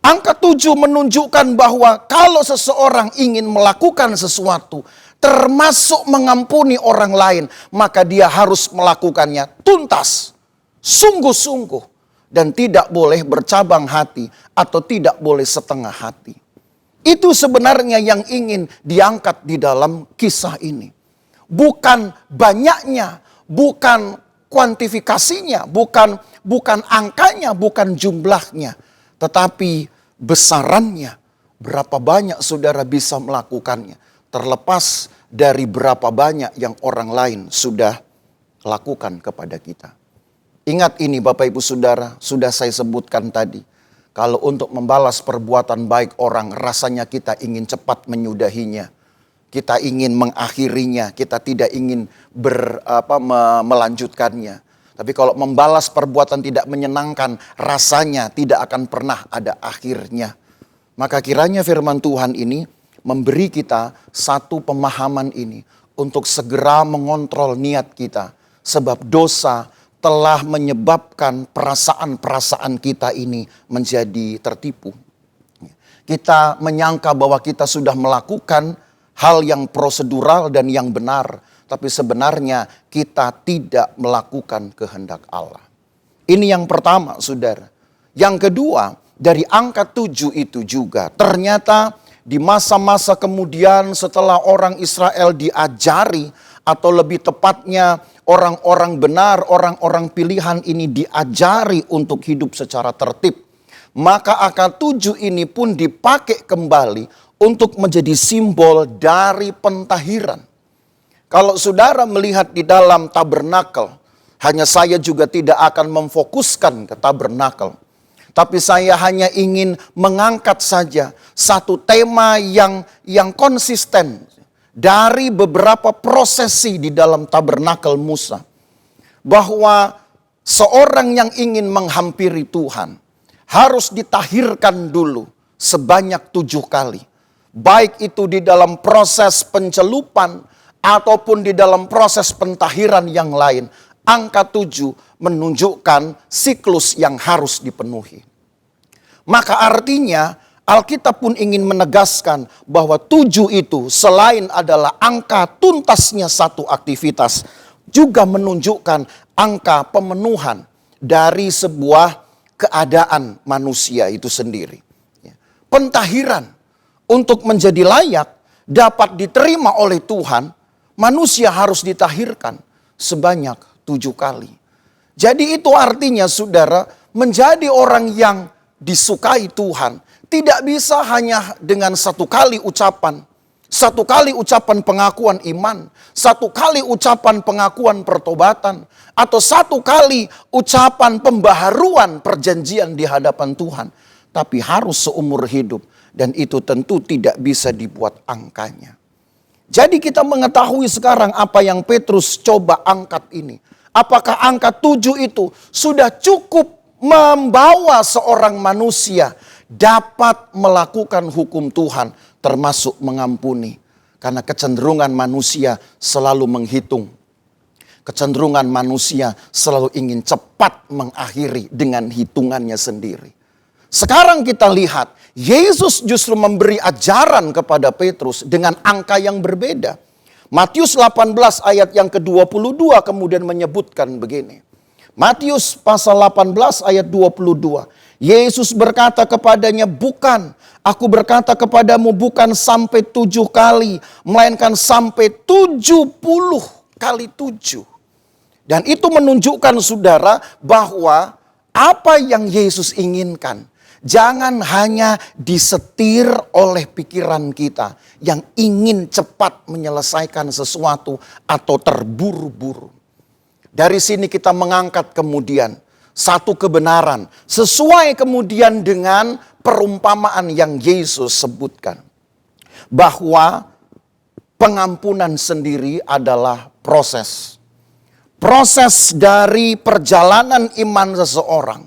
Angka 7 menunjukkan bahwa kalau seseorang ingin melakukan sesuatu, termasuk mengampuni orang lain, maka dia harus melakukannya tuntas, sungguh-sungguh. Dan tidak boleh bercabang hati atau tidak boleh setengah hati. Itu sebenarnya yang ingin diangkat di dalam kisah ini. Bukan banyaknya, bukan kuantifikasinya, bukan angkanya, bukan jumlahnya. Tetapi besarannya, berapa banyak saudara bisa melakukannya. Terlepas dari berapa banyak yang orang lain sudah lakukan kepada kita. Ingat ini Bapak Ibu Saudara, sudah saya sebutkan tadi. Kalau untuk membalas perbuatan baik orang, rasanya kita ingin cepat menyudahinya. Kita ingin mengakhirinya, kita tidak ingin melanjutkannya. Tapi kalau membalas perbuatan tidak menyenangkan, rasanya tidak akan pernah ada akhirnya. Maka kiranya firman Tuhan ini memberi kita satu pemahaman ini untuk segera mengontrol niat kita. Sebab dosa telah menyebabkan perasaan-perasaan kita ini menjadi tertipu. Kita menyangka bahwa kita sudah melakukan hal yang prosedural dan yang benar. Tapi sebenarnya kita tidak melakukan kehendak Allah. Ini yang pertama saudara. Yang kedua, dari angka 7 itu juga ternyata di masa-masa kemudian setelah orang Israel diajari, atau lebih tepatnya orang-orang benar, orang-orang pilihan ini diajari untuk hidup secara tertib. Maka angka 7 ini pun dipakai kembali untuk menjadi simbol dari pentahiran. Kalau saudara melihat di dalam tabernakel, hanya saya juga tidak akan memfokuskan ke tabernakel. Tapi saya hanya ingin mengangkat saja satu tema yang konsisten dari beberapa prosesi di dalam tabernakel Musa. Bahwa seorang yang ingin menghampiri Tuhan harus ditahirkan dulu sebanyak 7 kali. Baik itu di dalam proses pencelupan ataupun di dalam proses pentahiran yang lain. Angka 7 menunjukkan siklus yang harus dipenuhi. Maka artinya Alkitab pun ingin menegaskan bahwa 7 itu selain adalah angka tuntasnya satu aktivitas, juga menunjukkan angka pemenuhan dari sebuah keadaan manusia itu sendiri. Pentahiran untuk menjadi layak dapat diterima oleh Tuhan, manusia harus ditahirkan sebanyak 7 kali. Jadi itu artinya saudara, menjadi orang yang disukai Tuhan tidak bisa hanya dengan 1 kali ucapan. 1 kali ucapan pengakuan iman. 1 kali ucapan pengakuan pertobatan. Atau 1 kali ucapan pembaharuan perjanjian di hadapan Tuhan. Tapi harus seumur hidup. Dan itu tentu tidak bisa dibuat angkanya. Jadi kita mengetahui sekarang apa yang Petrus coba angkat ini. Apakah angka 7 itu sudah cukup membawa seorang manusia dapat melakukan hukum Tuhan, termasuk mengampuni. Karena kecenderungan manusia selalu menghitung. Kecenderungan manusia selalu ingin cepat mengakhiri dengan hitungannya sendiri. Sekarang kita lihat, Yesus justru memberi ajaran kepada Petrus dengan angka yang berbeda. Matius 18 ayat yang ke-22 kemudian menyebutkan begini. Matius pasal 18 ayat 22. Yesus berkata kepadanya, bukan, aku berkata kepadamu bukan sampai 7 kali, melainkan sampai 70 kali 7. Dan itu menunjukkan saudara bahwa apa yang Yesus inginkan jangan hanya disetir oleh pikiran kita yang ingin cepat menyelesaikan sesuatu atau terburu-buru. Dari sini kita mengangkat kemudian satu kebenaran sesuai kemudian dengan perumpamaan yang Yesus sebutkan. Bahwa pengampunan sendiri adalah proses. Proses dari perjalanan iman seseorang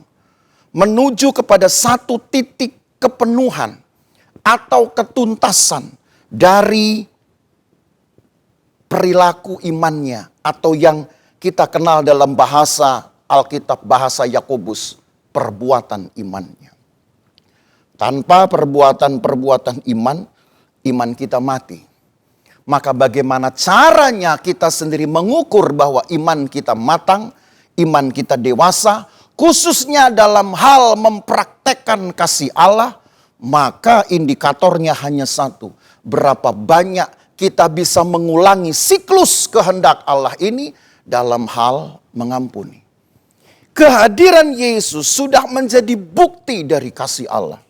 menuju kepada satu titik kepenuhan atau ketuntasan dari perilaku imannya, atau yang kita kenal dalam bahasa Alkitab, bahasa Yakobus, perbuatan imannya. Tanpa perbuatan-perbuatan iman, iman kita mati. Maka bagaimana caranya kita sendiri mengukur bahwa iman kita matang, iman kita dewasa, khususnya dalam hal mempraktekkan kasih Allah? Maka indikatornya hanya satu, berapa banyak kita bisa mengulangi siklus kehendak Allah ini dalam hal mengampuni. Kehadiran Yesus sudah menjadi bukti dari kasih Allah.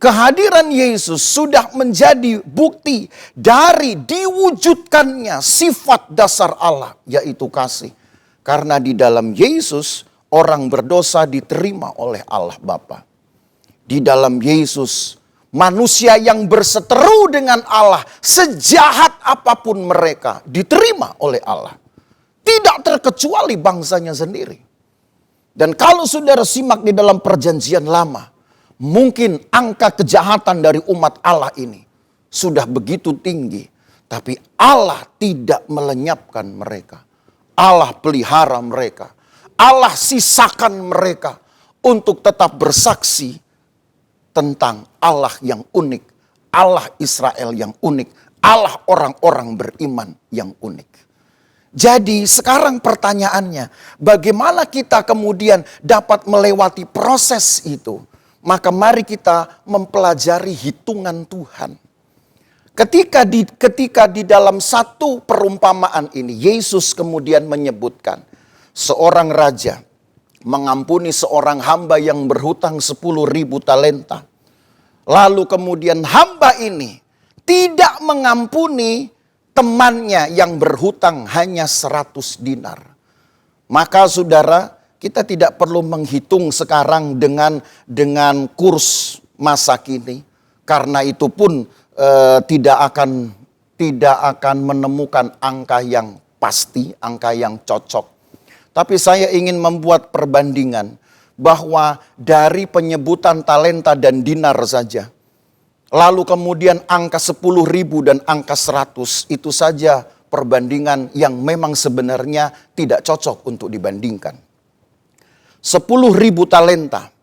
Kehadiran Yesus sudah menjadi bukti dari diwujudkannya sifat dasar Allah, yaitu kasih. Karena di dalam Yesus orang berdosa diterima oleh Allah Bapa. Di dalam Yesus manusia yang berseteru dengan Allah, sejahat apapun mereka, diterima oleh Allah. Tidak terkecuali bangsanya sendiri. Dan kalau saudara simak di dalam perjanjian lama, mungkin angka kejahatan dari umat Allah ini sudah begitu tinggi. Tapi Allah tidak melenyapkan mereka. Allah pelihara mereka. Allah sisakan mereka untuk tetap bersaksi tentang Allah yang unik, Allah Israel yang unik, Allah orang-orang beriman yang unik. Jadi sekarang pertanyaannya, bagaimana kita kemudian dapat melewati proses itu? Maka mari kita mempelajari hitungan Tuhan. Ketika di dalam satu perumpamaan ini, Yesus kemudian menyebutkan seorang raja mengampuni seorang hamba yang berhutang 10.000 talenta. Lalu kemudian hamba ini tidak mengampuni temannya yang berhutang hanya 100 dinar. Maka saudara, kita tidak perlu menghitung sekarang dengan kurs masa kini. Karena itu pun tidak akan menemukan angka yang pasti, angka yang cocok. Tapi saya ingin membuat perbandingan bahwa dari penyebutan talenta dan dinar saja, lalu kemudian angka 10.000 dan angka 100, itu saja perbandingan yang memang sebenarnya tidak cocok untuk dibandingkan. 10.000 talenta,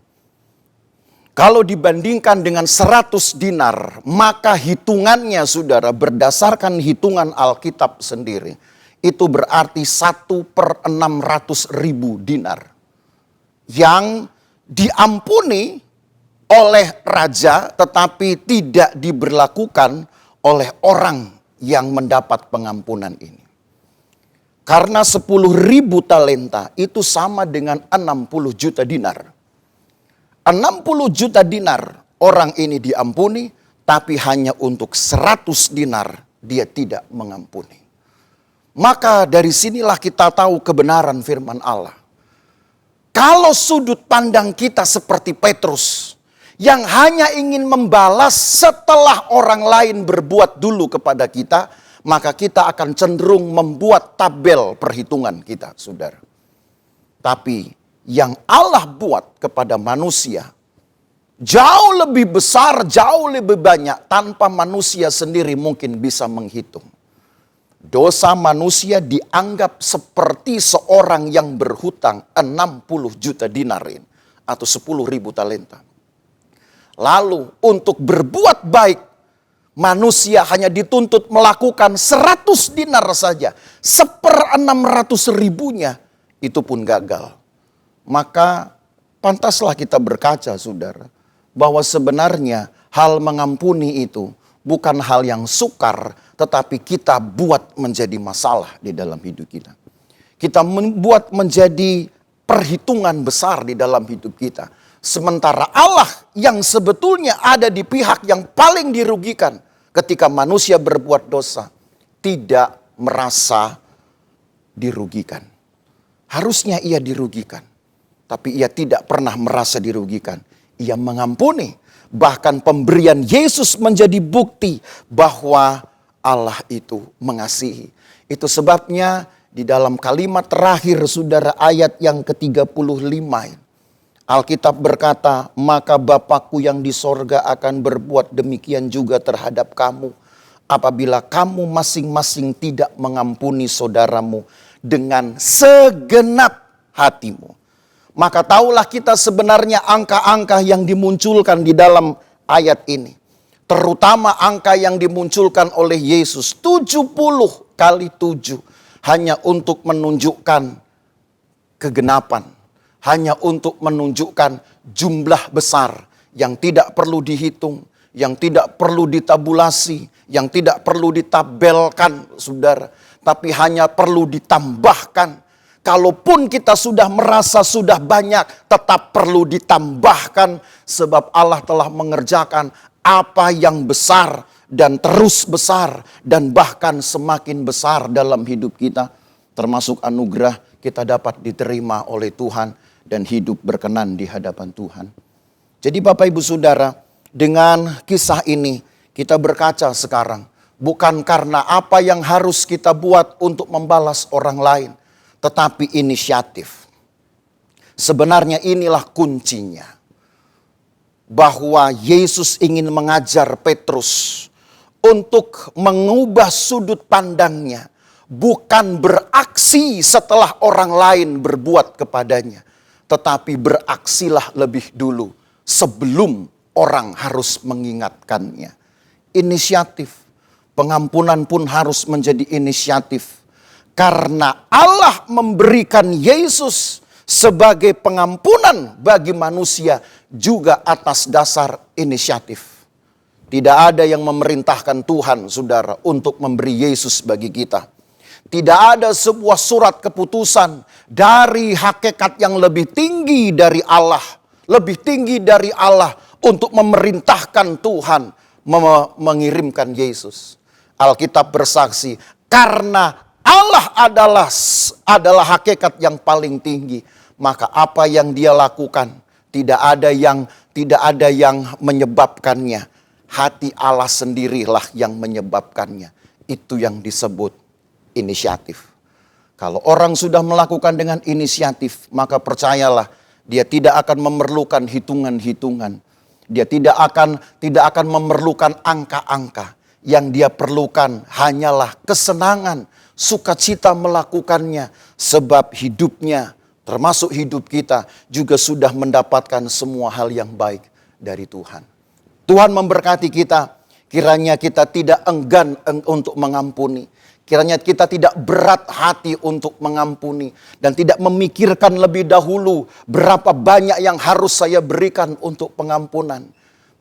kalau dibandingkan dengan 100 dinar, maka hitungannya saudara berdasarkan hitungan Alkitab sendiri, itu berarti 1/600.000 dinar. Yang diampuni oleh raja tetapi tidak diberlakukan oleh orang yang mendapat pengampunan ini. Karena 10.000 talenta itu sama dengan 60 juta dinar. 60 juta dinar orang ini diampuni, tapi hanya untuk 100 dinar dia tidak mengampuni. Maka dari sinilah kita tahu kebenaran firman Allah. Kalau sudut pandang kita seperti Petrus, yang hanya ingin membalas setelah orang lain berbuat dulu kepada kita, maka kita akan cenderung membuat tabel perhitungan kita, saudara. Tapi yang Allah buat kepada manusia jauh lebih besar, jauh lebih banyak, tanpa manusia sendiri mungkin bisa menghitung. Dosa manusia dianggap seperti seorang yang berhutang 60 juta dinarin atau 10.000 talenta. Lalu untuk berbuat baik, manusia hanya dituntut melakukan 100 dinar saja. 1/600.000-nya itu pun gagal. Maka pantaslah kita berkaca, saudara, bahwa sebenarnya hal mengampuni itu bukan hal yang sukar, tetapi kita buat menjadi masalah di dalam hidup kita. Kita membuat menjadi perhitungan besar di dalam hidup kita. Sementara Allah yang sebetulnya ada di pihak yang paling dirugikan ketika manusia berbuat dosa, tidak merasa dirugikan. Harusnya ia dirugikan, tapi ia tidak pernah merasa dirugikan. Ia mengampuni. Bahkan pemberian Yesus menjadi bukti bahwa Allah itu mengasihi. Itu sebabnya di dalam kalimat terakhir saudara ayat yang ke-35. Alkitab berkata, maka Bapakku yang di sorga akan berbuat demikian juga terhadap kamu, apabila kamu masing-masing tidak mengampuni saudaramu dengan segenap hatimu. Maka tahulah kita sebenarnya angka-angka yang dimunculkan di dalam ayat ini. Terutama angka yang dimunculkan oleh Yesus, 70 kali 7. Hanya untuk menunjukkan kegenapan. Hanya untuk menunjukkan jumlah besar yang tidak perlu dihitung, yang tidak perlu ditabulasi, yang tidak perlu ditabelkan, saudara. Tapi hanya perlu ditambahkan. Kalaupun kita sudah merasa sudah banyak, tetap perlu ditambahkan. Sebab Allah telah mengerjakan apa yang besar dan terus besar. Dan bahkan semakin besar dalam hidup kita. Termasuk anugerah kita dapat diterima oleh Tuhan dan hidup berkenan di hadapan Tuhan. Jadi Bapak Ibu Saudara, dengan kisah ini kita berkaca sekarang. Bukan karena apa yang harus kita buat untuk membalas orang lain, tetapi inisiatif. Sebenarnya inilah kuncinya. Bahwa Yesus ingin mengajar Petrus untuk mengubah sudut pandangnya. Bukan beraksi setelah orang lain berbuat kepadanya. Tetapi beraksilah lebih dulu sebelum orang harus mengingatkannya. Inisiatif. Pengampunan pun harus menjadi inisiatif. Karena Allah memberikan Yesus sebagai pengampunan bagi manusia juga atas dasar inisiatif. Tidak ada yang memerintahkan Tuhan, saudara, untuk memberi Yesus bagi kita. Tidak ada sebuah surat keputusan dari hakikat yang lebih tinggi dari Allah. Lebih tinggi dari Allah untuk memerintahkan Tuhan mengirimkan Yesus. Alkitab bersaksi, karena Allah adalah hakikat yang paling tinggi. Maka apa yang dia lakukan tidak ada yang menyebabkannya. Hati Allah sendirilah yang menyebabkannya. Itu yang disebut inisiatif. Kalau orang sudah melakukan dengan inisiatif, maka percayalah dia tidak akan memerlukan hitungan-hitungan. Dia tidak akan memerlukan angka-angka. Yang dia perlukan hanyalah kesenangan, sukacita melakukannya. Sebab hidupnya, termasuk hidup kita, juga sudah mendapatkan semua hal yang baik dari Tuhan. Tuhan memberkati kita, kiranya kita tidak enggan untuk mengampuni. Kiranya kita tidak berat hati untuk mengampuni. Dan tidak memikirkan lebih dahulu berapa banyak yang harus saya berikan untuk pengampunan.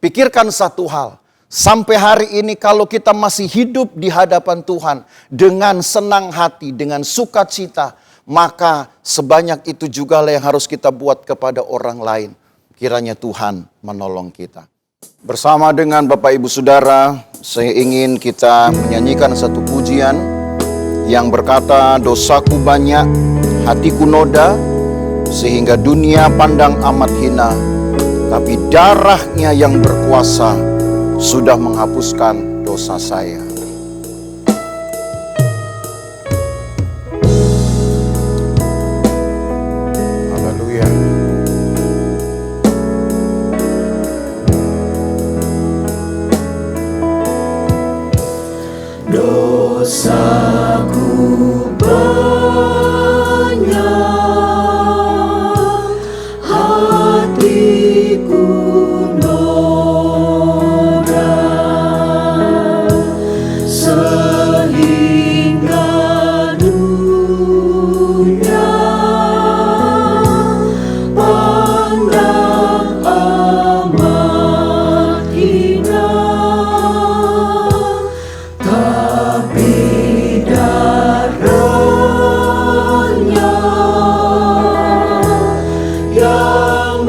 Pikirkan satu hal. Sampai hari ini kalau kita masih hidup di hadapan Tuhan dengan senang hati, dengan sukacita, maka sebanyak itu juga yang harus kita buat kepada orang lain. Kiranya Tuhan menolong kita. Bersama dengan Bapak Ibu Saudara, saya ingin kita menyanyikan satu pujian yang berkata, dosaku banyak, hatiku noda, sehingga dunia pandang amat hina. Tapi darahnya yang berkuasa sudah menghapuskan dosa saya. Haleluya. Dosaku banyak, hatiku noda, sehingga dunia pandang amat hina. Tapi darahnya yang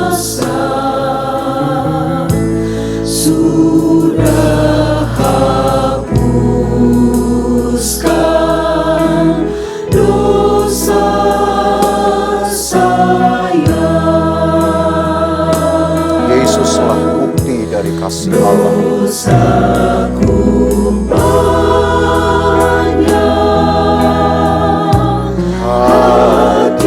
berkuasa sudah hapuskan dosa saya. Yesuslah bukti dari kasih Allah. Dosaku banyak, hatiku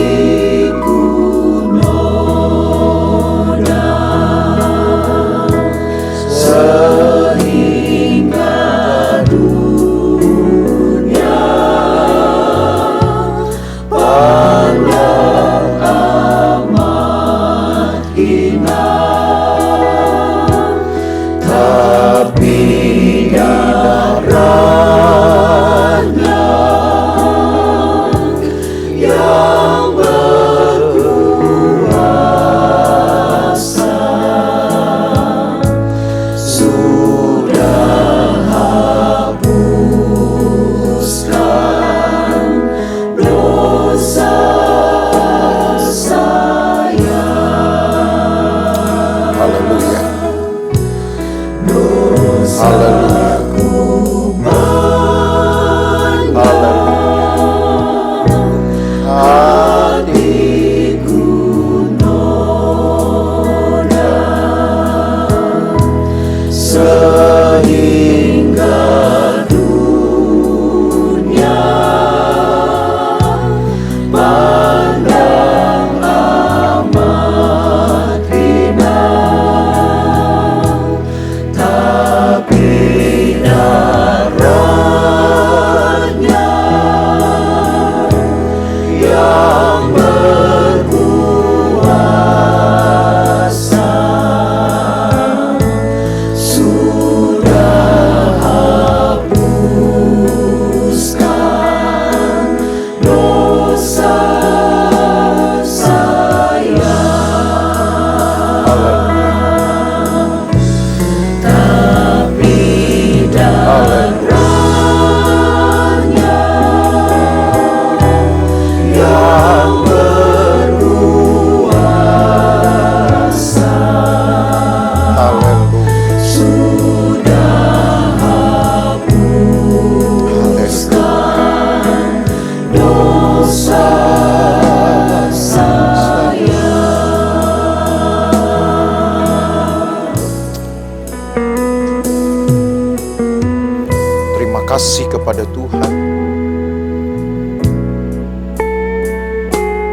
Kasih kepada Tuhan,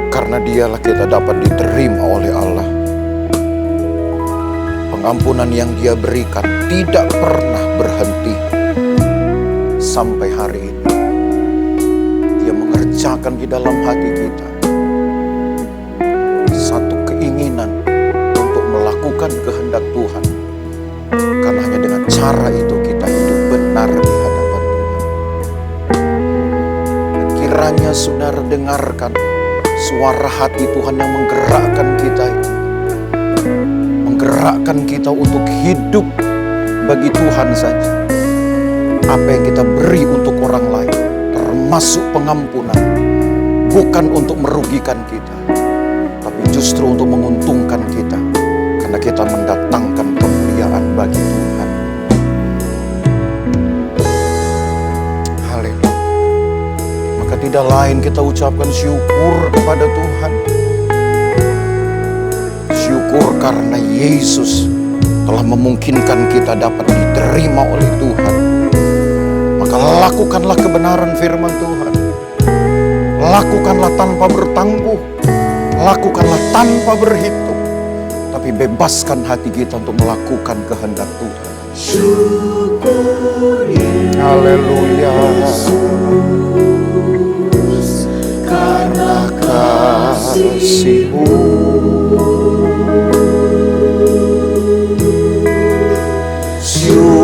karena Dialah kita dapat diterima oleh Allah. Pengampunan yang Dia berikan tidak pernah berhenti sampai hari ini. Dia mengerjakan di dalam hati kita satu keinginan untuk melakukan kehendak Tuhan, karena hanya dengan cara itu kita hidup benar di hadapan Tuhan. Kiranya saudara dengarkan suara hati Tuhan yang menggerakkan kita ini. Menggerakkan kita untuk hidup bagi Tuhan saja. Apa yang kita beri untuk orang lain, termasuk pengampunan, bukan untuk merugikan kita, tapi justru untuk menguntungkan kita, karena kita mendatangkan kemuliaan bagi Tuhan. Tidak lain kita ucapkan syukur kepada Tuhan. Syukur karena Yesus telah memungkinkan kita dapat diterima oleh Tuhan. Maka lakukanlah kebenaran firman Tuhan. Lakukanlah tanpa bertangguh. Lakukanlah tanpa berhitung. Tapi bebaskan hati kita untuk melakukan kehendak Tuhan. Syukur Haleluya. karena kasih-Mu.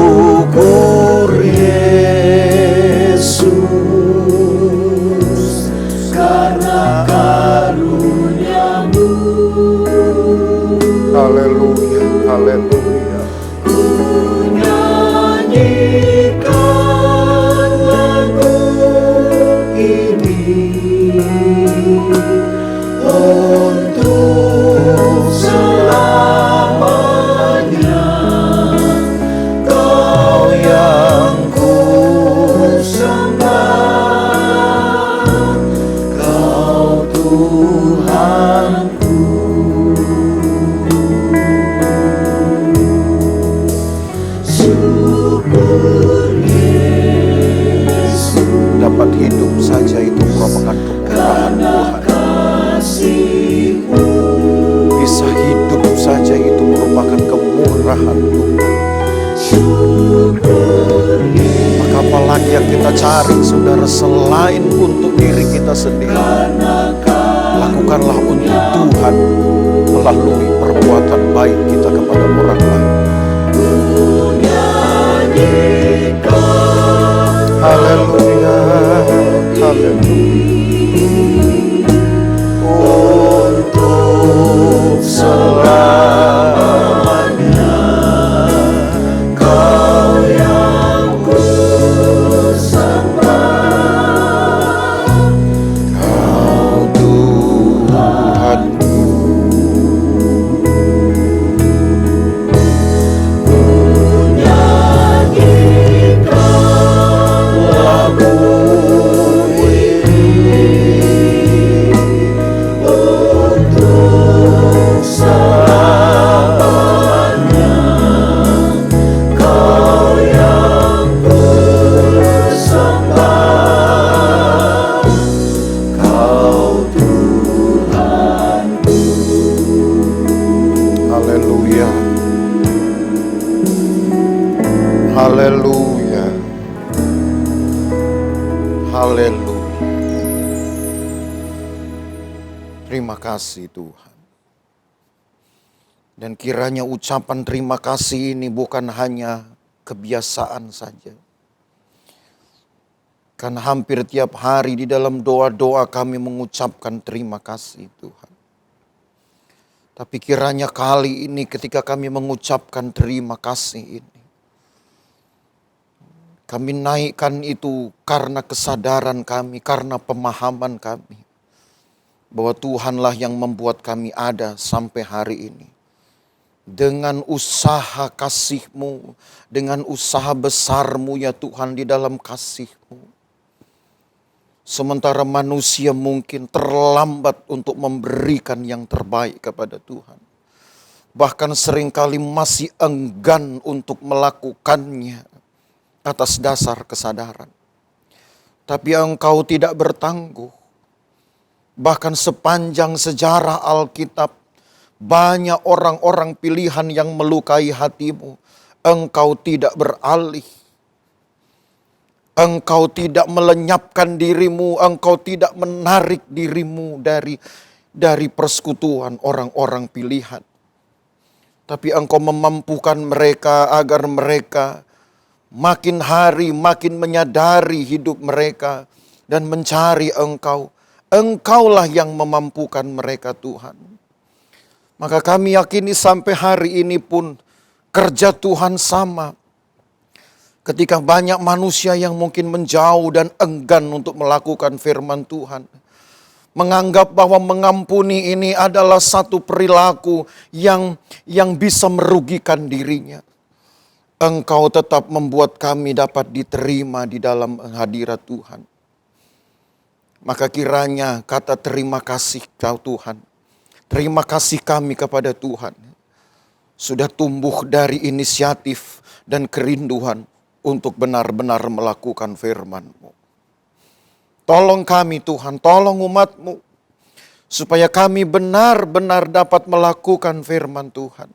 Syukur Yesus karena karunia-Mu. Haleluya, haleluya. Ku nyanyikan lagu ini untuk selamanya. Kau yang ku sembah, Kau Tuhanku. Syukur Yesus Dapat hidup saja itu merupakan kemurahan Tuhan. kasih-Mu. Bisa hidup saja itu merupakan kemurahan Tuhan. Syukur Maka apalagi yang kita cari saudara selain untuk diri kita sendiri. Lakukanlah untuk Tuhan melalui perbuatan baik kita kepada orang lain. Haleluya, haleluya. untuk selamanya. Kau yang ku sembah, Kau Tuhanku. nyanyikan lagu ini untuk selamanya. Kau yang ku sembah, Kau Tuhanku. Haleluya. Haleluya. Haleluya. Terima kasih Tuhan. Dan kiranya ucapan terima kasih ini bukan hanya kebiasaan saja. Karena hampir tiap hari di dalam doa-doa kami mengucapkan terima kasih Tuhan. Tapi kiranya kali ini ketika kami mengucapkan terima kasih ini, kami naikkan itu karena kesadaran kami, karena pemahaman kami, bahwa Tuhanlah yang membuat kami ada sampai hari ini. Dengan usaha kasih-Mu, dengan usaha besar-Mu ya Tuhan di dalam kasih-Mu. Sementara manusia mungkin terlambat untuk memberikan yang terbaik kepada Tuhan. Bahkan seringkali masih enggan untuk melakukannya atas dasar kesadaran. Tapi Engkau tidak bertangguh. Bahkan sepanjang sejarah Alkitab, banyak orang-orang pilihan yang melukai hatimu. Engkau tidak beralih. Engkau tidak melenyapkan dirimu, engkau tidak menarik dirimu dari persekutuan orang-orang pilihan. Tapi engkau memampukan mereka agar mereka makin hari makin menyadari hidup mereka dan mencari Engkau. Engkaulah yang memampukan mereka Tuhan. Maka kami yakini sampai hari ini pun kerja Tuhan sama. Ketika banyak manusia yang mungkin menjauh dan enggan untuk melakukan firman Tuhan. Menganggap bahwa mengampuni ini adalah satu perilaku yang bisa merugikan dirinya. Engkau tetap membuat kami dapat diterima di dalam hadirat Tuhan. Maka kiranya kata terima kasih Kau Tuhan. Terima kasih kami kepada Tuhan. Sudah tumbuh dari inisiatif dan kerinduan untuk benar-benar melakukan firman-Mu. Tolong kami Tuhan, tolong umat-Mu. Supaya kami benar-benar dapat melakukan firman Tuhan.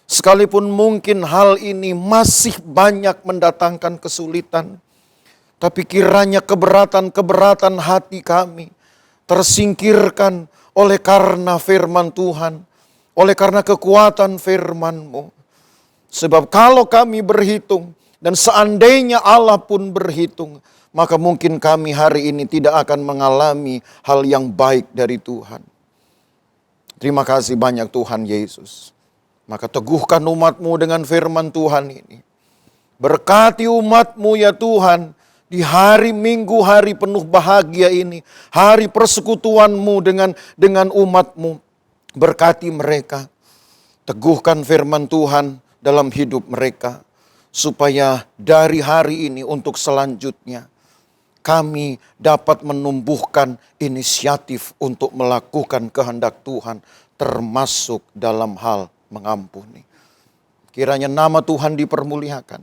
Sekalipun mungkin hal ini masih banyak mendatangkan kesulitan. Tapi kiranya keberatan-keberatan hati kami tersingkirkan oleh karena firman Tuhan. Oleh karena kekuatan firman-Mu. Sebab kalau kami berhitung, dan seandainya Allah pun berhitung, maka mungkin kami hari ini tidak akan mengalami hal yang baik dari Tuhan. Terima kasih banyak Tuhan Yesus. Maka teguhkan umat-Mu dengan firman Tuhan ini. Berkati umat-Mu ya Tuhan, di hari Minggu, hari penuh bahagia ini, hari persekutuan-Mu dengan umat-Mu. Berkati mereka, teguhkan firman Tuhan dalam hidup mereka. Supaya dari hari ini untuk selanjutnya kami dapat menumbuhkan inisiatif untuk melakukan kehendak Tuhan termasuk dalam hal mengampuni. Kiranya nama Tuhan dipermuliakan.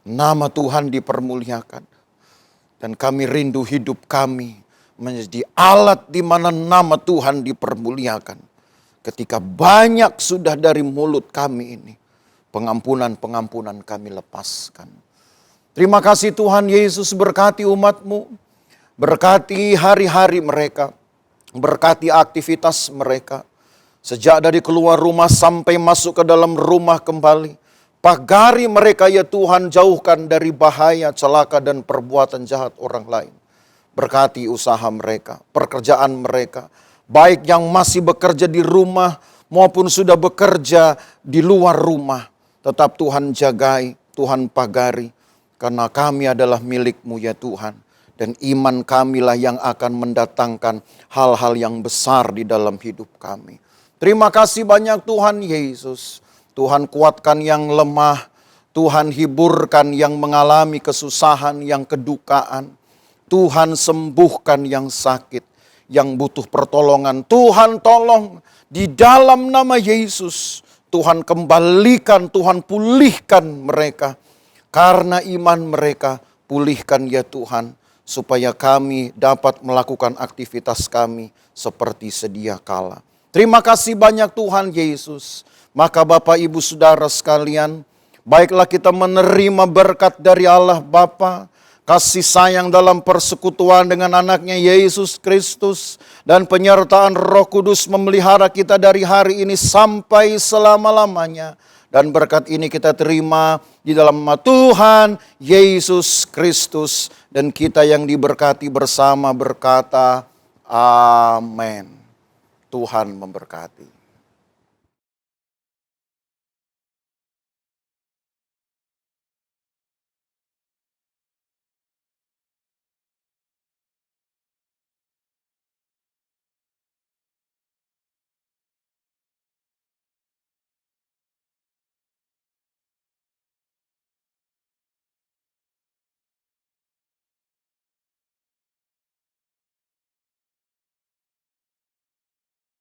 Nama Tuhan dipermuliakan. Dan kami rindu hidup kami menjadi alat di mana nama Tuhan dipermuliakan. Ketika banyak sudah dari mulut kami ini, pengampunan-pengampunan kami lepaskan. Terima kasih Tuhan Yesus, berkati umat-Mu. Berkati hari-hari mereka. Berkati aktivitas mereka. Sejak dari keluar rumah sampai masuk ke dalam rumah kembali. Pagari mereka ya Tuhan, jauhkan dari bahaya, celaka dan perbuatan jahat orang lain. Berkati usaha mereka, pekerjaan mereka. Baik yang masih bekerja di rumah maupun sudah bekerja di luar rumah. Tetap Tuhan jagai, Tuhan pagari. Karena kami adalah milik-Mu ya Tuhan. Dan iman kamilah yang akan mendatangkan hal-hal yang besar di dalam hidup kami. Terima kasih banyak Tuhan Yesus. Tuhan kuatkan yang lemah. Tuhan hiburkan yang mengalami kesusahan, yang kedukaan. Tuhan sembuhkan yang sakit, yang butuh pertolongan. Tuhan tolong di dalam nama Yesus. Tuhan kembalikan, Tuhan pulihkan mereka. Karena iman mereka, pulihkan ya Tuhan. Supaya kami dapat melakukan aktivitas kami seperti sedia kala. Terima kasih banyak Tuhan Yesus. Maka Bapak Ibu Saudara sekalian, baiklah kita menerima berkat dari Allah Bapa, kasih sayang dalam persekutuan dengan anaknya Yesus Kristus, dan penyertaan Roh Kudus memelihara kita dari hari ini sampai selama-lamanya. Dan berkat ini kita terima di dalam nama Tuhan Yesus Kristus. Dan kita yang diberkati bersama berkata, amin. Tuhan memberkati.